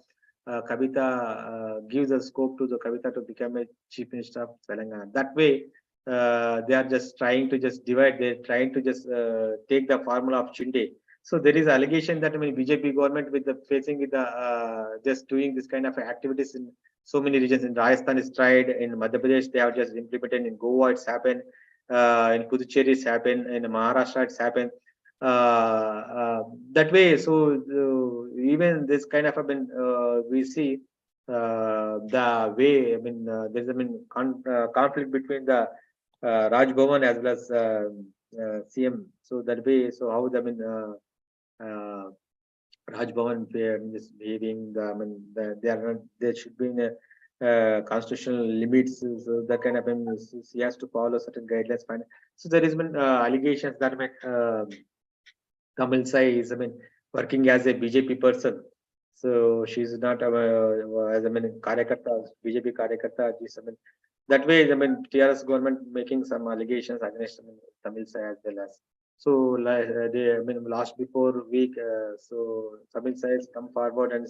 Kavita gives a scope to the Kavita to become a chief minister of Telangana. That way, they are just trying to just divide. They're trying to just take the formula of Shinde. So there is allegation that BJP government with the facing with the just doing this kind of activities in so many regions. In Rajasthan is tried, in Madhya Pradesh they have just implemented, in Goa it's happened, in Puducherry it's happened, in Maharashtra it's happened. That way, so even this kind of we see the way there's conflict between the Raj Bhavan as well as CM. So that way, so how Raj Bhavan is behaving. They are not. There should be in a constitutional limits. So that kind of he has to follow certain guidelines. Fine. So there has been allegations that Kamil Sai is working as a BJP person. So she's not as Karyakarta, BJP Karyakarta. That way, TRS government making some allegations against Tamil Sai as well as. So they, last before week, so Tamil Sai has come forward and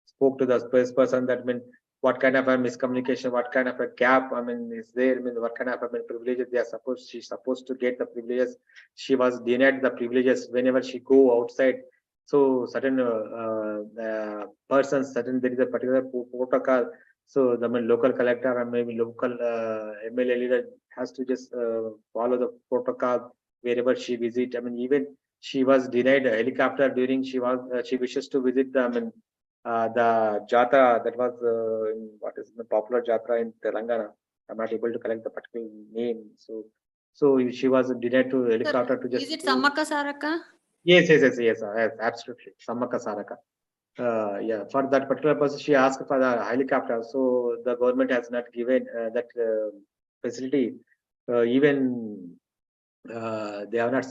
spoke to the person that what kind of a miscommunication, what kind of a gap, is there, what kind of privileges they are supposed, she's supposed to get the privileges. She was denied the privileges whenever she go outside. So certain persons, certain there is a particular protocol. So the local collector and maybe local MLA leader has to just follow the protocol wherever she visit. Even she was denied a helicopter during she wishes to visit the Jatra that was what is the popular Jatra in Telangana. I'm not able to collect the particular name. So she was denied to helicopter to just. Is it Sammaka Saraka? Yes, absolutely. Sammaka Saraka. Yeah, for that particular person, she asked for the helicopter. So the government has not given that facility. Even they have not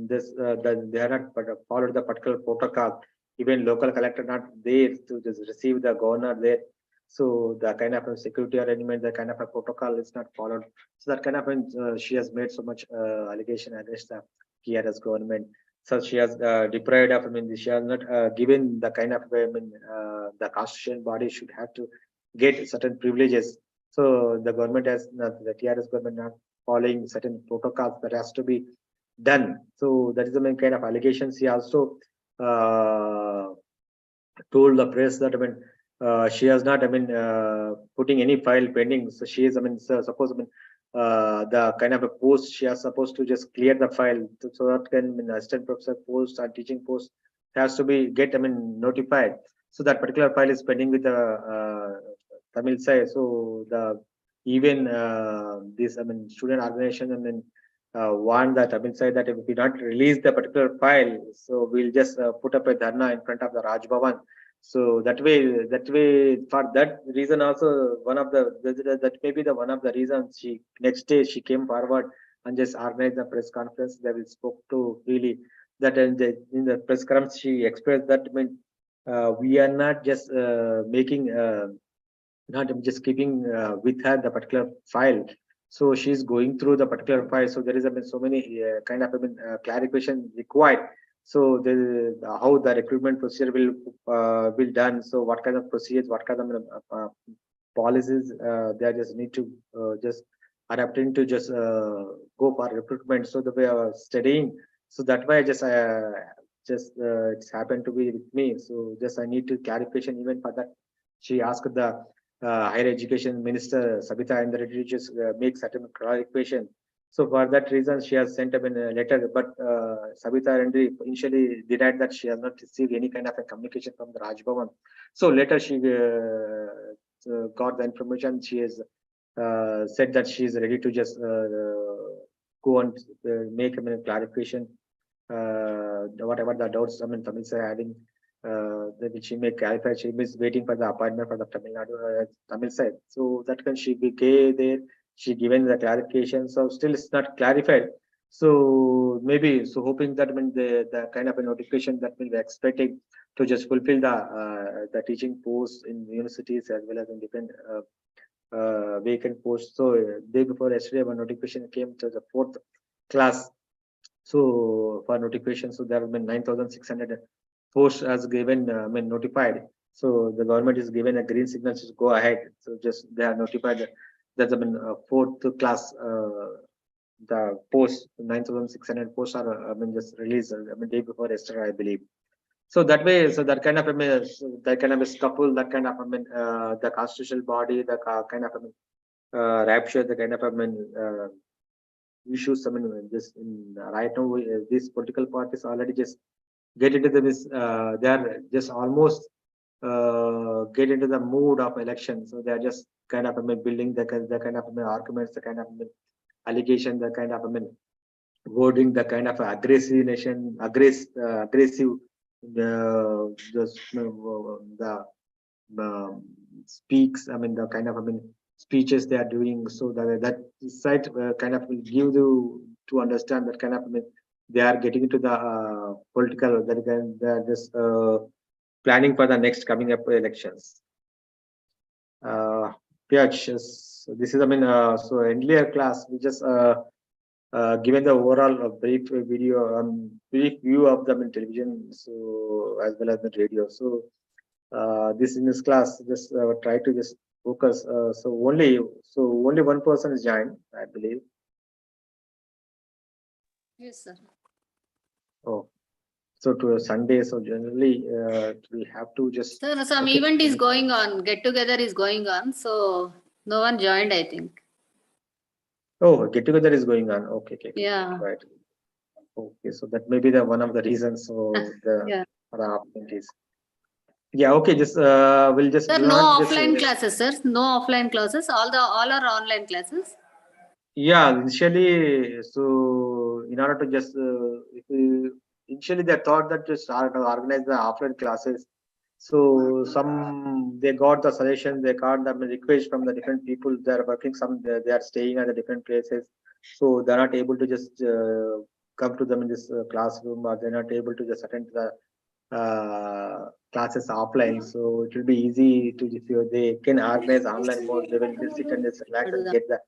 they have not followed the particular protocol. Even local collector not there to just receive the governor there. So the kind of security arrangement, the kind of a protocol is not followed. So that kind of she has made so much allegation against the TRS government. So she has deprived of. She has not given the kind of the constitution body should have to get certain privileges. So the government has not, the TRS government not following certain protocols that has to be done. So that is the main kind of allegations. He also told the press that she has not putting any file pending. So she is suppose the kind of a post she is supposed to just clear the file so that can assistant professor post and teaching post has to be get notified. So that particular file is pending with the Tamil side. So the even this student organization warned the Tamil side that if we not release the particular file, so we'll just put up a dharna in front of the Raj Bhavan. So that way, for that reason also, one of the that may be the one of the reasons she next day she came forward and just organized the press conference. They will spoke to really that in the press conference she expressed that we are not just making not just keeping with her the particular file. So she's going through the particular file. So there is so many kind of clarification required. So how the recruitment procedure will done. So what kind of procedures, what kind of policies they just need to just adapting to just go for recruitment. So the way I was studying. So that way I just it's happened to be with me. So just I need to clarification even for that. She asked the Higher Education Minister Sabita and the Reddy just make certain clarification. So for that reason, she has sent a letter, but Sabita Reddy initially denied that she has not received any kind of a communication from the Raj Bhavan. So later she got the information. She has said that she is ready to just go and make a clarification, whatever the doubts Tamil are having, which she may clarify. She is waiting for the appointment for the Tamil Nadu Tamil side. So that can she be there. She given the clarification. So still it's not clarified. So maybe hoping that the kind of a notification that will be expecting to just fulfill the teaching post in universities as well as in different vacant posts. So day before yesterday, one notification came to the fourth class. So for notification, so there have been 9,600 posts as given, notified. So the government is given a green signal to go ahead. So just they are notified that fourth class, the post 9,600 posts are just released. Day before yesterday, I believe. So that way, so that kind of that kind of a scuffle, that kind of the constitutional body, the kind of rapture, the kind of issues. This right now, these political parties already just get into this. They are just almost get into the mood of election. So they are just kind of building the kind of arguments, the kind of allegation, the kind of wording, the kind of aggressive, the speaks. The kind of speeches they are doing. So that site kind of will give you to understand that kind of they are getting into the political. That they are just planning for the next coming up elections. Yeah, so this is so earlier class we just given the overall brief video, brief view of them in television, so as well as the radio. So this in this class just try to just focus. So only one person is joined, I believe. Yes, sir. Oh, so to a Sunday. So generally we have to just. Sir, some event is going on. Get together is going on. So no one joined, I think. Oh, get together is going on. Okay. Yeah. Right. Okay, so that may be the one of the reasons. So Yeah. the opportunities. Yeah. Okay. Just we'll just. Sir, do no not just, offline classes, sir. No offline classes. All are online classes. Yeah, initially, so in order to just initially they thought that just organize the offline classes. So some they got the suggestion, they got the request from the different people. They are working, some they are staying at the different places, so they're not able to just come to them in this classroom, or they're not able to just attend the classes offline. So it will be easy to if they can organize online mode. They will just sit and just relax and get the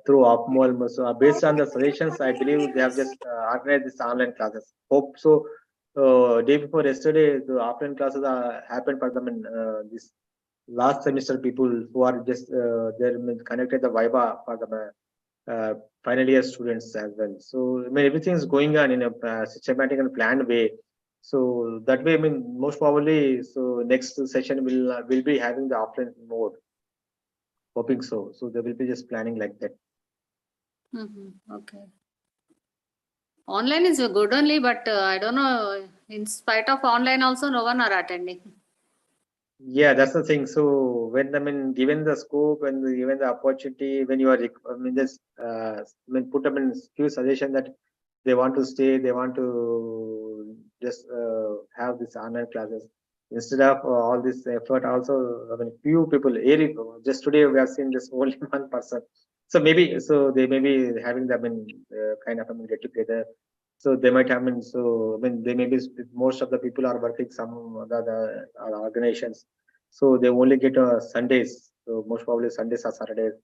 through optimal. So based on the suggestions, I believe they have just organized this online classes. Hope so. Day before yesterday, the offline classes happened for them in this last semester. People who are just they're connected the Viva for the final year students as well. So everything is going on in a systematic and planned way. So that way, most probably, so next session will be having the offline mode. Hoping so. So they will be just planning like that. Okay. Online is good only, but I don't know. In spite of online, also no one are attending. Yeah, that's the thing. So when given the scope and given the opportunity, when you are just put them in few suggestion that they want to stay, they want to just have this online classes instead of all this effort. Also, few people. Just today we have seen this only one person. So maybe they may be having them in kind of get together. So they might have they may be most of the people are working some other organizations. So they only get Sundays. So most probably Sundays or Saturdays.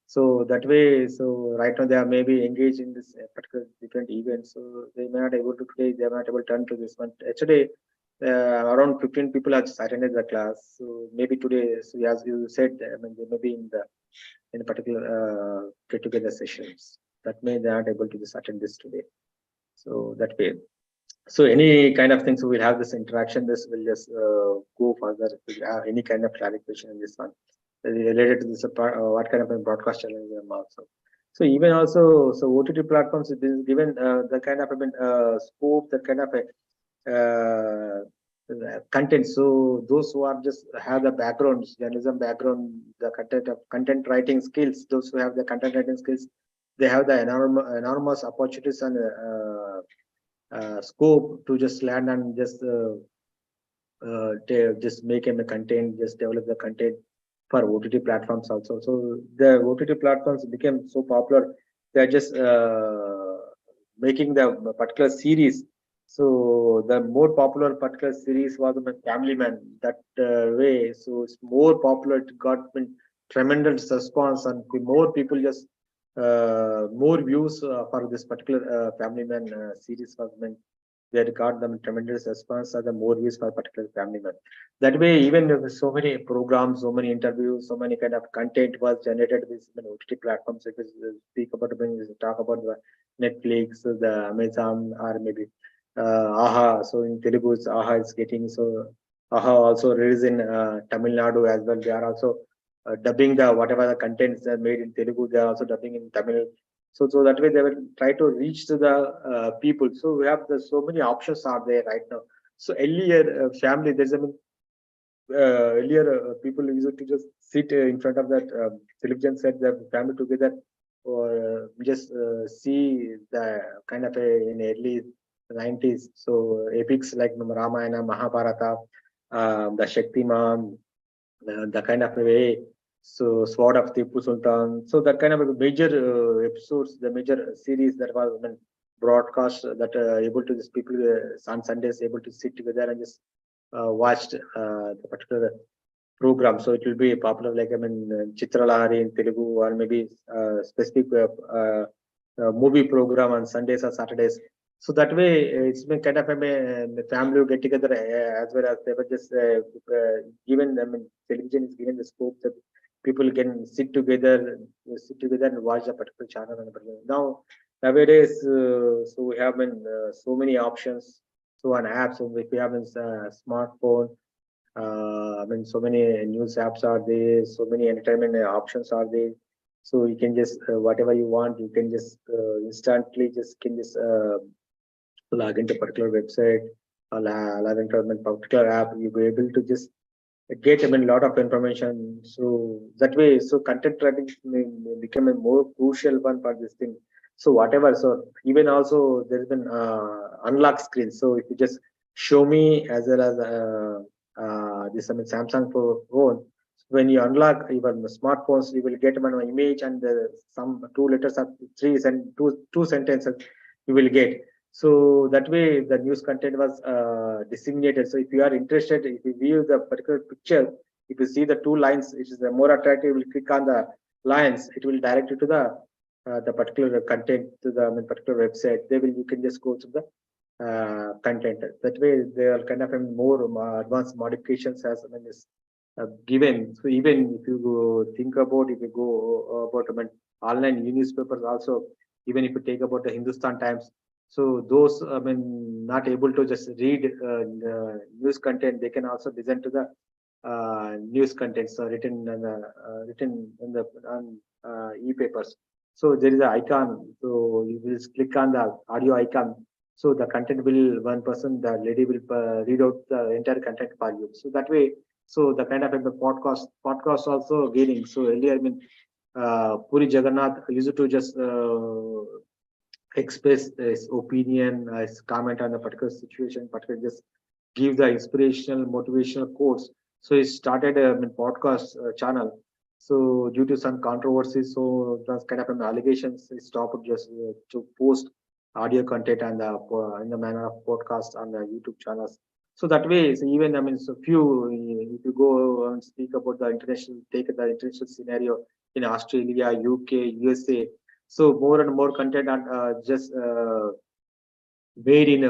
So that way, so right now they are maybe engaged in this particular different events. So they may not able to today. They are not able to turn to this one. Actually, around 15 people have attended the class. So maybe today, so as you said, they may be in a particular get together sessions. That may they are not able to just attend this today. So that way. So any kind of things, so we'll have this interaction. This will just go further. If you have any kind of clarification in this one related to this, what kind of a broadcast challenge also. So even also, so OTT platforms have been given the kind of scope, that kind of a content. So those who are just have the backgrounds, journalism background, the content writing skills, those who have the content writing skills, they have the enormous opportunities and scope to just land and just make him a content, just develop the content for OTT platforms also. So the OTT platforms became so popular, they're just making the particular series. So the more popular particular series was the Family Man. That way, so it's more popular. It got tremendous response, and more people just more views for this particular Family Man series was meant. They got them tremendous response as the more views for a particular family man. That way, even if so many programs, so many interviews, so many kind of content was generated with OTT platforms. If we speak about when we talk about the Netflix, the Amazon, or maybe AHA. So in Telugu, AHA is getting so AHA also released in Tamil Nadu as well. They are also dubbing the whatever the contents they are made in Telugu. They are also dubbing in Tamil. So that way they will try to reach to the people. So we have so many options are there right now. So earlier family, earlier people used to just sit in front of that television set, the family together, or just see the kind of in early 90s. So epics like Ramayana, Mahabharata, the Shaktiman, the kind of way. So Sword of Tipu Sultan. So that kind of a major episodes, the major series that was broadcast that able to these people on Sundays able to sit together and just watched the particular program. So it will be popular like Chitralahari in Telugu, or maybe specific movie program on Sundays or Saturdays. So that way, it's been kind of a family get together as well as they were just given. Television is given the scope that people can sit together and watch a particular channel. And now nowadays, so we have so many options. So on apps, so if we have a smartphone, so many news apps are there, so many entertainment options are there. So you can just whatever you want, you can just instantly just can just log into particular website or log into a particular app. You'll be able to just get a lot of information. So that way, so content writing may become a more crucial one for this thing. So whatever, so even also there's been unlock screen. So if you just show me as well as this Samsung phone, when you unlock even smartphones, you will get one image and some two letters or two sentences you will get. So that way the news content was disseminated. So if you are interested, if you view the particular picture, if you see the two lines, which is the more attractive, you will click on the lines, it will direct you to the particular content, to the particular website. You can just go to the content. That way there are kind of more advanced modifications as is given. So even if you think about, if you go about online newspapers also, even if you take about the Hindustan Times, so those not able to just read the news content, they can also listen to the news contents written in the on e-papers. So there is an icon. So you will click on the audio icon. So the content will the lady will read out the entire content for you. So that way, so the kind of podcast also gaining. So earlier, Puri Jagannath used to just express his opinion, his comment on a particular situation, particular just give the inspirational, motivational quotes. So he started a podcast channel. So due to some controversies, so that's kind of allegations, he stopped just to post audio content and in the manner of podcast on the YouTube channels. So that way, so even so few if you go and speak about the international, take the international scenario in Australia, UK, USA. So more and more content are just made in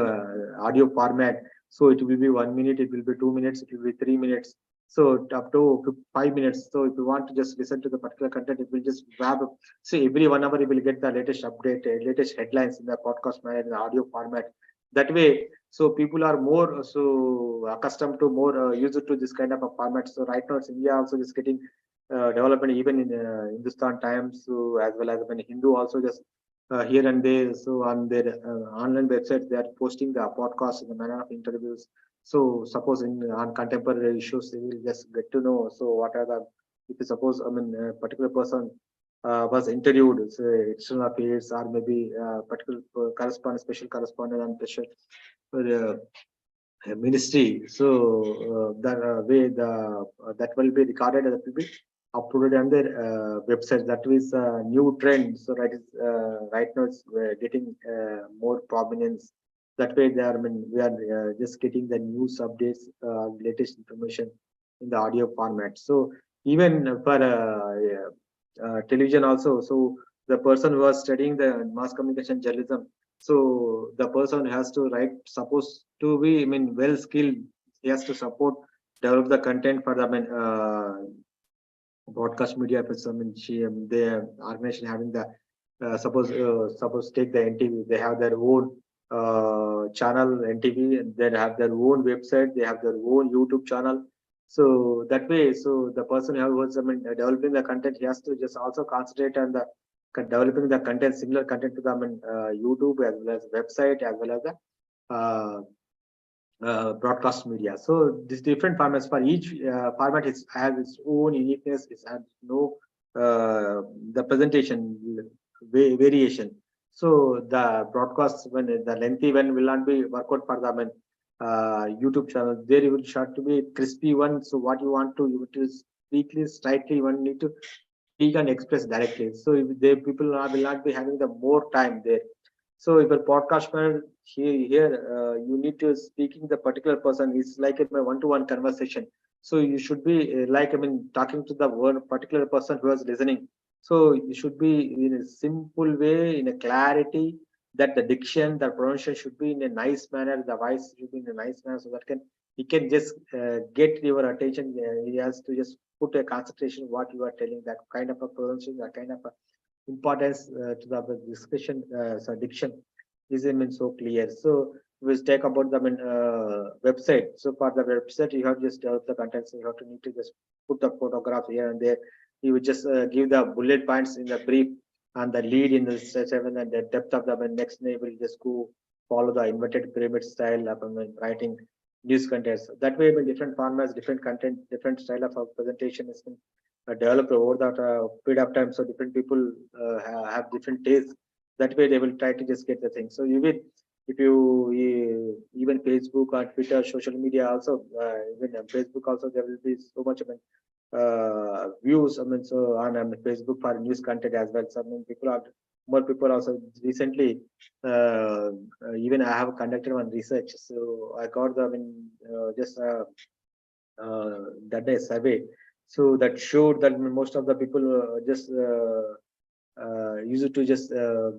audio format. So it will be 1 minute, it will be 2 minutes, it will be 3 minutes. So up to 5 minutes. So if you want to just listen to the particular content, it will just grab. So every 1 hour, you will get the latest update, latest headlines in the podcast manner in the audio format. That way, so people are more so accustomed to more used to this kind of a format. So right now, it's India also just getting development even in Hindustan Times, so as well as when Hindu also just here and there. So on their online website, they are posting the podcast in the manner of interviews. So suppose in on contemporary issues, they will just get to know. So what are the, if you suppose a particular person was interviewed, say external affairs or maybe particular correspondent, special correspondent and special ministry. So that way that will be recorded and that will be uploaded on their website. That is a new trend. So that is right now it's getting more prominence. That way, we are just getting the news updates, latest information in the audio format. So even for television also, so the person who was studying the mass communication journalism, so the person has to write, supposed to be, well skilled. He has to support, develop the content for the broadcast media. The organization having the suppose take the NTV, they have their own channel NTV, and they have their own website, they have their own YouTube channel. So that way, so the person who was developing the content, he has to just also concentrate on the developing the content, similar content to the YouTube as well as website as well as the uh, broadcast media. So these different formats, for each format is has its own uniqueness. It has no the presentation variation. So the broadcast, when the lengthy one will not be work out for the YouTube channel. There you will start to be crispy one. So what you want to, you to speak slightly, you need to speak and express directly. So if they people will not be having the more time there. So if a podcast panel here you need to speaking the particular person is like a one-to-one conversation. So you should be like talking to the one particular person who is listening. So you should be in a simple way, in a clarity, that the diction, the pronunciation should be in a nice manner, the voice should be in a nice manner, so that can he can just get your attention. He has to just put a concentration what you are telling, that kind of a pronunciation, that kind of a importance to the discussion, so diction is so clear. So we'll talk about the website. So for the website, you have just develop the content. So you have to need to just put the photograph here and there. You would just give the bullet points in the brief and the lead in the seven, and the depth of the next name will just go follow the inverted pyramid style of writing news contents. That way, in different formats, different content, different style of presentation is been developed over that period of time. So different people have different tastes. That way, they will try to just get the thing. So you will, if you even Facebook or Twitter, social media also, even Facebook also, there will be so much views. So on Facebook for news content as well. So people are more people also recently. Even I have conducted one research, so I got the just that day survey. So that showed that most of the people just used to just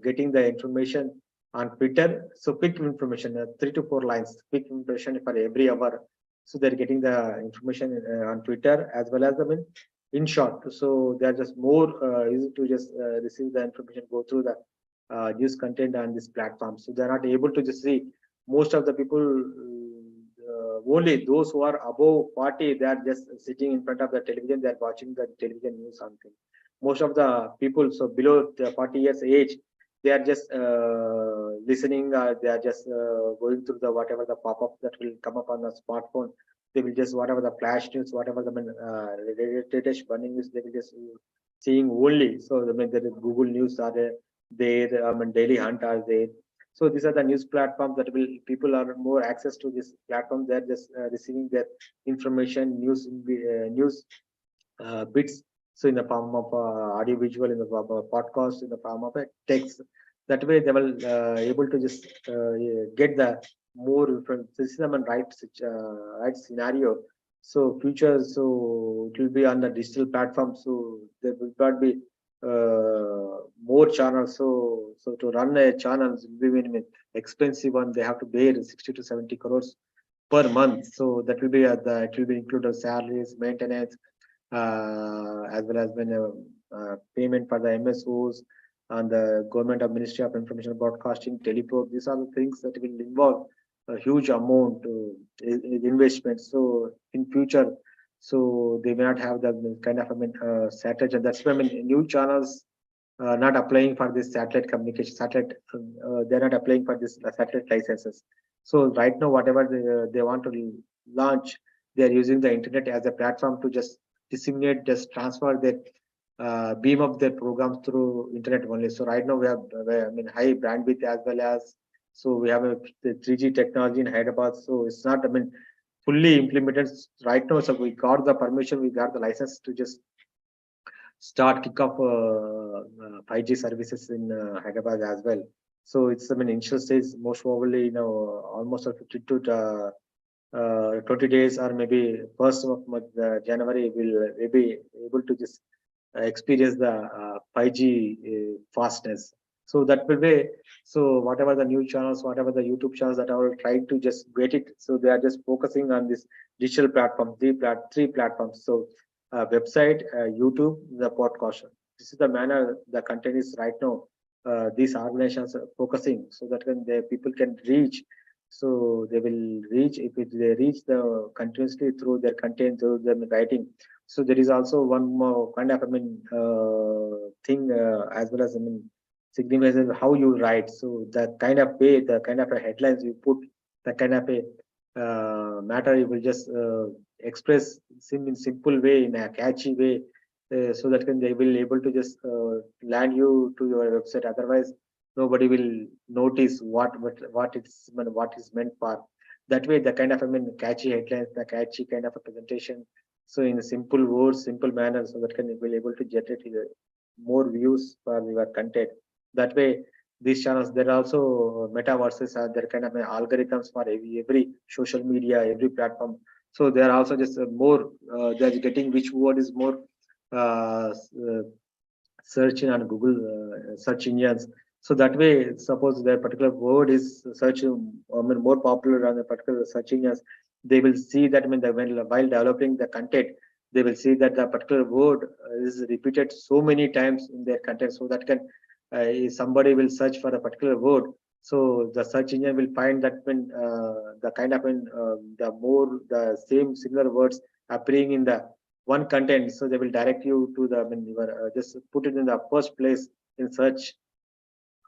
getting the information on Twitter. So quick information, 3 to 4 lines, quick information for every hour. So they're getting the information on Twitter as well as in short. So they're just more easy to just receive the information, go through the news content on this platform. So they're not able to just see. Most of the people, only those who are above 40, they are just sitting in front of the television, they are watching the television news something. Most of the people, so below the 40 years age, they are just listening, they are just going through the whatever the pop-up that will come up on the smartphone. They will just whatever the flash news, whatever the latest burning news, they will just seeing only. So there is Google News are there, Daily Hunt are there. So these are the news platforms that will people are more access to this platform. They're just receiving their information, news bits. So in the form of audio visual, in the form of podcast, in the form of a text. That way they will able to just get the more different system and right scenario. So future, so it will be on the digital platform. So there will not be more channels. So to run a channel will be expensive one. They have to bear 60 to 70 crores per month. So that will be it will be included salaries, maintenance, as well as when payment for the MSOs, and the government of Ministry of Information Broadcasting, teleport. These are the things that will involve a huge amount investment. So in future, so they may not have the kind of satellite, and that's why new channels not applying for this satellite communication satellite. They're not applying for this satellite licenses. So right now, whatever they want to launch, they are using the internet as a platform to just disseminate, just transfer their beam up their programs through internet only. So right now we have high bandwidth as well as, so we have the 3G technology in Hyderabad. So it's not fully implemented right now. So we got the permission, we got the license to just start kick off 5G services in Hyderabad as well. So it's initial stage, most probably almost 50 to 20 days, or maybe first of January will be able to just experience the 5G fastness. So that will be, so whatever the new channels, whatever the YouTube channels that are trying to just get it, so they are just focusing on this digital platform, three platforms. So website, YouTube, the podcast. This is the manner the content is right now. These organizations are focusing so that when the people can reach, so they will reach, if they reach the continuously through their content, through their writing. So there is also one more kind of thing as well as significance is how you write. So the kind of way, the kind of a headlines you put, the kind of a matter you will just express in simple way, in a catchy way, so that they will able to just land you to your website. Otherwise, nobody will notice what is meant for. That way, the kind of catchy headlines, the catchy kind of a presentation. So in simple words, simple manner, so that you will able to generate more views for your content. That way, these channels, there are also metaverses, are there kind of algorithms for every social media, every platform. So they are also just more they're getting which word is more searching on Google search engines. So that way, suppose their particular word is more popular on a particular search engines, they will see that while developing the content, they will see that the particular word is repeated so many times in their content, so that can if somebody will search for a particular word, so the search engine will find that when the kind of the more the same similar words appearing in the one content, so they will direct you to the just put it in the first place in search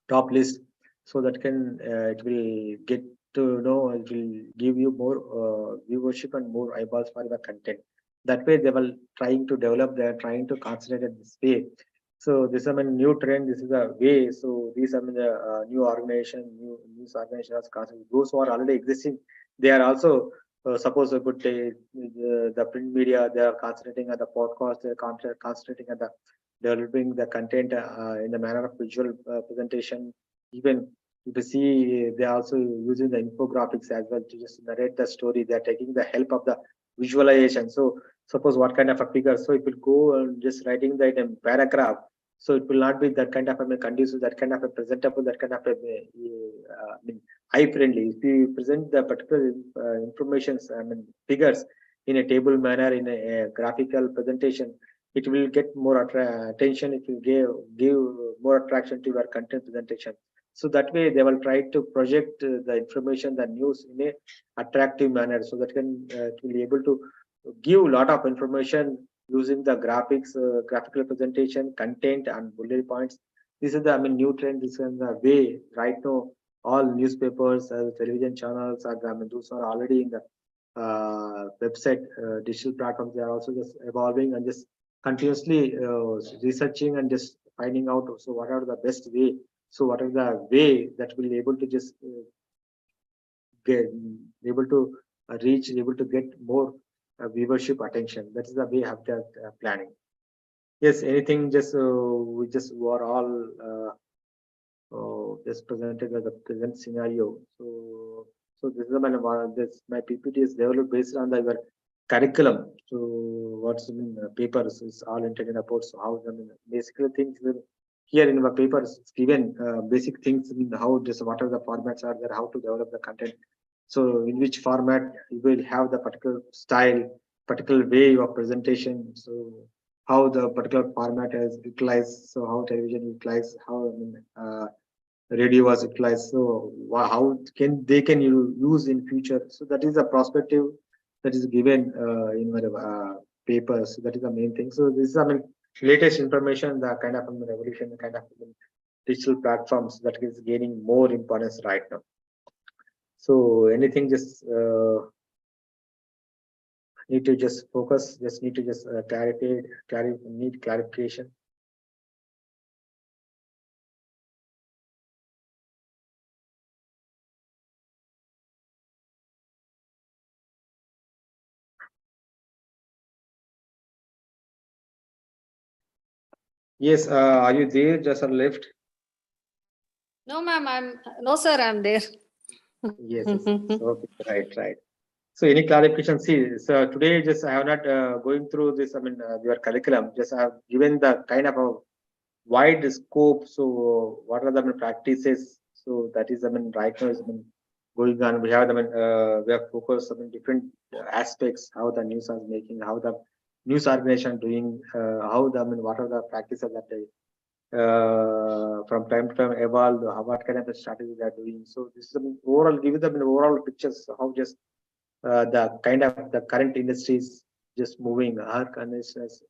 top list, so that can it will get to know, it will give you more viewership and more eyeballs for the content. That way they will trying to develop, they are trying to concentrate in this way. So this is a new trend, this is a way. So these are the new organization, new news organizations, those who are already existing, they are also suppose a good day, the print media, they are concentrating on the podcast, they are concentrating on the developing the content in the manner of visual presentation. Even if you see, they are also using the infographics as well to just narrate the story. They are taking the help of the visualization. So suppose what kind of a figure. So if you go and just writing that in paragraph, so it will not be that kind of a conducive, that kind of a presentable, that kind of a eye friendly. If you present the particular informations, figures in a table manner, in a graphical presentation, it will get more attention. It will give more attraction to your content presentation. So that way they will try to project the information, the news in a attractive manner, so that it will be able to give a lot of information using the graphics, graphical presentation, content, and bullet points. This is the new trend. This is the way right now. All newspapers, television channels, those are already in the website, digital platforms. They are also just evolving and just continuously researching and just finding out. So what are the best way? So what are the way that will be able to just get able to reach, able to get more viewership attention. That is the way of the planning. Yes, anything just we just were all just presented as the present scenario. So this is my PPT is developed based on the your curriculum. So what's in papers is all intended about. So how basically things here in our papers it's given basic things in how just what are the formats are there, how to develop the content. So in which format you will have the particular style, particular way of presentation. So how the particular format is utilized, so how television utilized, how radio was utilized, so how can they can use in future. So that is a perspective that is given in my papers. So that is the main thing. So this is latest information, the kind of revolution, the kind of digital platforms that is gaining more importance right now. So anything just need to just focus, just need to just need clarification. Yes, are you there? Just a left. No, ma'am, no, sir, I'm there. Yes, yes. Okay, right. So any clarification? See, so today just I have not going through this. Your curriculum. Just I have given the kind of a wide scope. So what are the practices? So that is right now is going on. We have we have focused on different aspects. How the news is making, how the news organization doing, how the what are the practices that they from time to time evolve, what kind of a strategy they are doing. So this is overall give them an overall pictures how just the kind of the current industries just moving, our conditions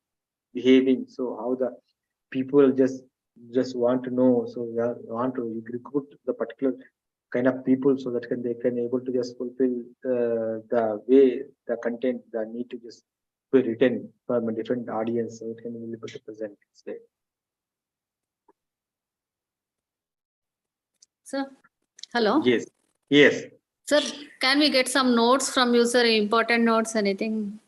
behaving. So how the people just want to know. So we want to recruit the particular kind of people so that they can able to just fulfill the way the content that need to just be written from a different audience, so it can be able to present today. Sir, hello. Yes. Yes. Sir, can we get some notes from you, sir? Important notes, anything?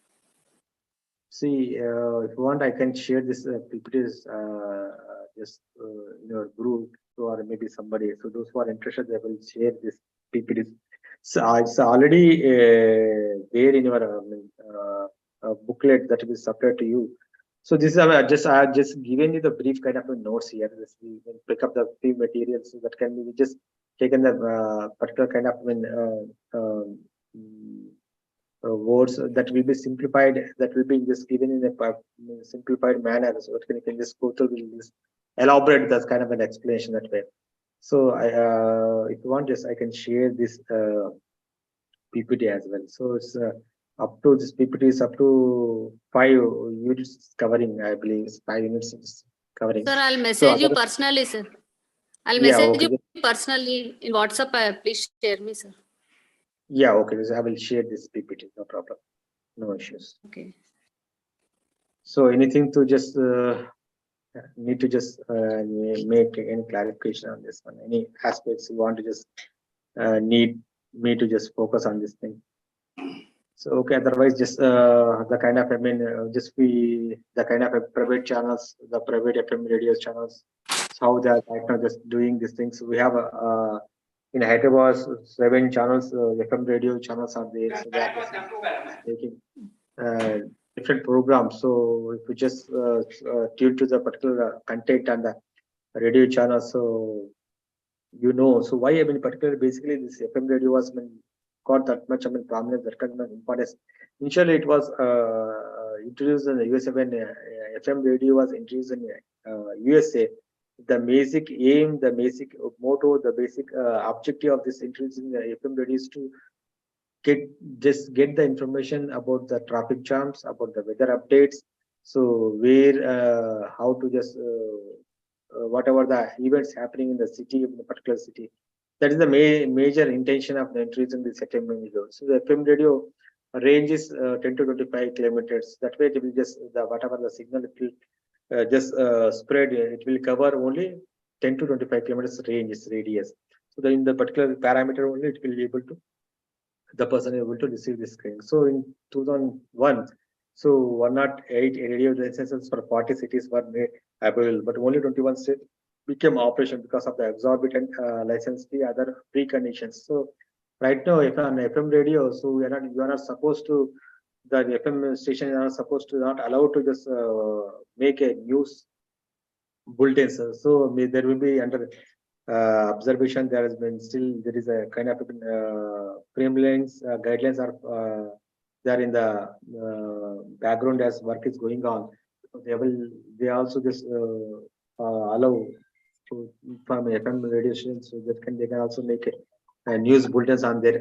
See, if you want, I can share this PPTs just in your group, or maybe somebody. So those who are interested, they will share this PPTs. So it's already there in your booklet that will supply to you. So this is I have just given you the brief kind of notes here. This we will pick up the few materials so that can be just taken the particular kind of words that will be simplified, that will be just given in a simplified manner, so that you can just go through, will just elaborate that kind of an explanation that way. So I if you want, just I can share this PPT as well. So it's up to this PPT is up to 5 units covering, I believe it's 5 units is covering. Sir, I'll So message you personally, sir. I'll yeah, message okay. you personally in WhatsApp. Please share me, sir. Yeah, okay. So I will share this PPT, no problem, no issues. Okay. So anything to just need to just make any clarification on this one, any aspects you want to just need me to just focus on this thing. So okay, otherwise just the kind of just be the kind of private channels, the private FM radio channels, so how they are right now just doing these things. We have in Hyderabad 7 channels, FM radio channels are there, so they are just taking uh, different programs. So if you just tune to the particular content and the radio channel, so so why particularly basically this FM radio was got that much prominence, that kind of importance. Initially it was introduced in the USA when FM radio was introduced in USA. The basic aim, the basic motto, the basic objective of this introducing the FM radio is to get the information about the traffic jams, about the weather updates. So where how to just whatever the events happening in the city, in the particular city. That is the major intention of the introducing the FM radio. So the FM radio range is 10 to 25 kilometers. That way it will just whatever the signal it will just spread. It will cover only 10 to 25 kilometers range is radius. So in the particular parameter only it will be able to the person able to receive this screen. So in 2001, so 108 radio licenses for 40 cities were made available, but only 21 states became operational because of the exorbitant license fee, other preconditions. So right now, if on FM radio, so you are not supposed to, the FM station are not supposed to, not allowed to just make a news bulletins. So there will be under observation, there has been still there is a kind of framelines guidelines are there in the background as work is going on. they also just allow to from FM radio stations, so that they can also make news bulletins on their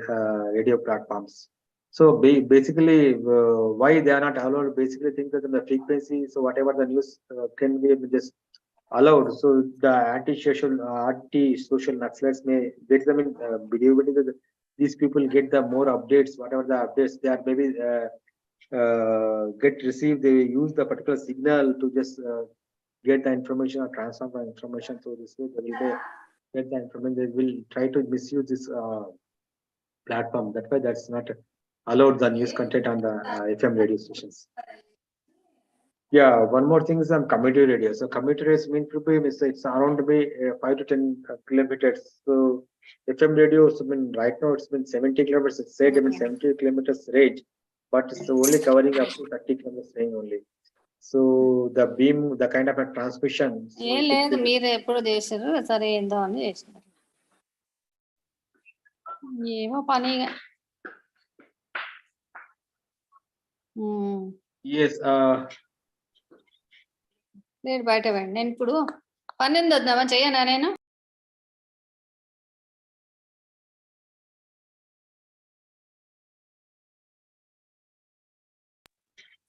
radio platforms. So basically, why they are not allowed? Basically, think that the frequency. So whatever the news can be just allowed. So the anti-social Naxalites may get them in video. These people get the more updates. Whatever the updates they are maybe get received, they use the particular signal to just get the information or transfer the information. So this way they will get the information. They will try to misuse this platform. That's why that's not allowed the news content on the FM radio stations. Yeah, one more thing is on community radio. So community radio mean to be it's around be 5 to 10 kilometers. So FM radio, so right now it's been 70 kilometers. It's said even 70 kilometers range, but it's only covering up to 30 kilometers range only. So the beam, the kind of a transmission. So ఏం లేదు మీరు ఎప్పుడు చేసారు సరే ఏందో అని చేసినారు ఏమో పనిగా yes, లేదు బయట వెళ్ళండి నేను ఇప్పుడు పని ఉంది వద్దామా చెయ్యనా నేను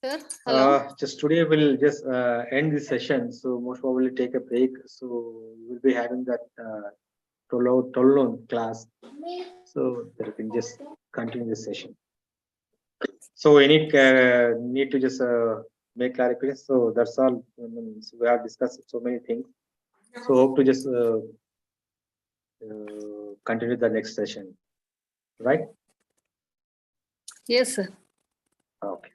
Sir, hello. Just today we'll just end this session. So most probably take a break. So we'll be having that 12 class. So that we can just continue this session. So any need to just make clarification. So that's all. So we have discussed so many things. So hope to just continue the next session. Right? Yes, sir. Okay.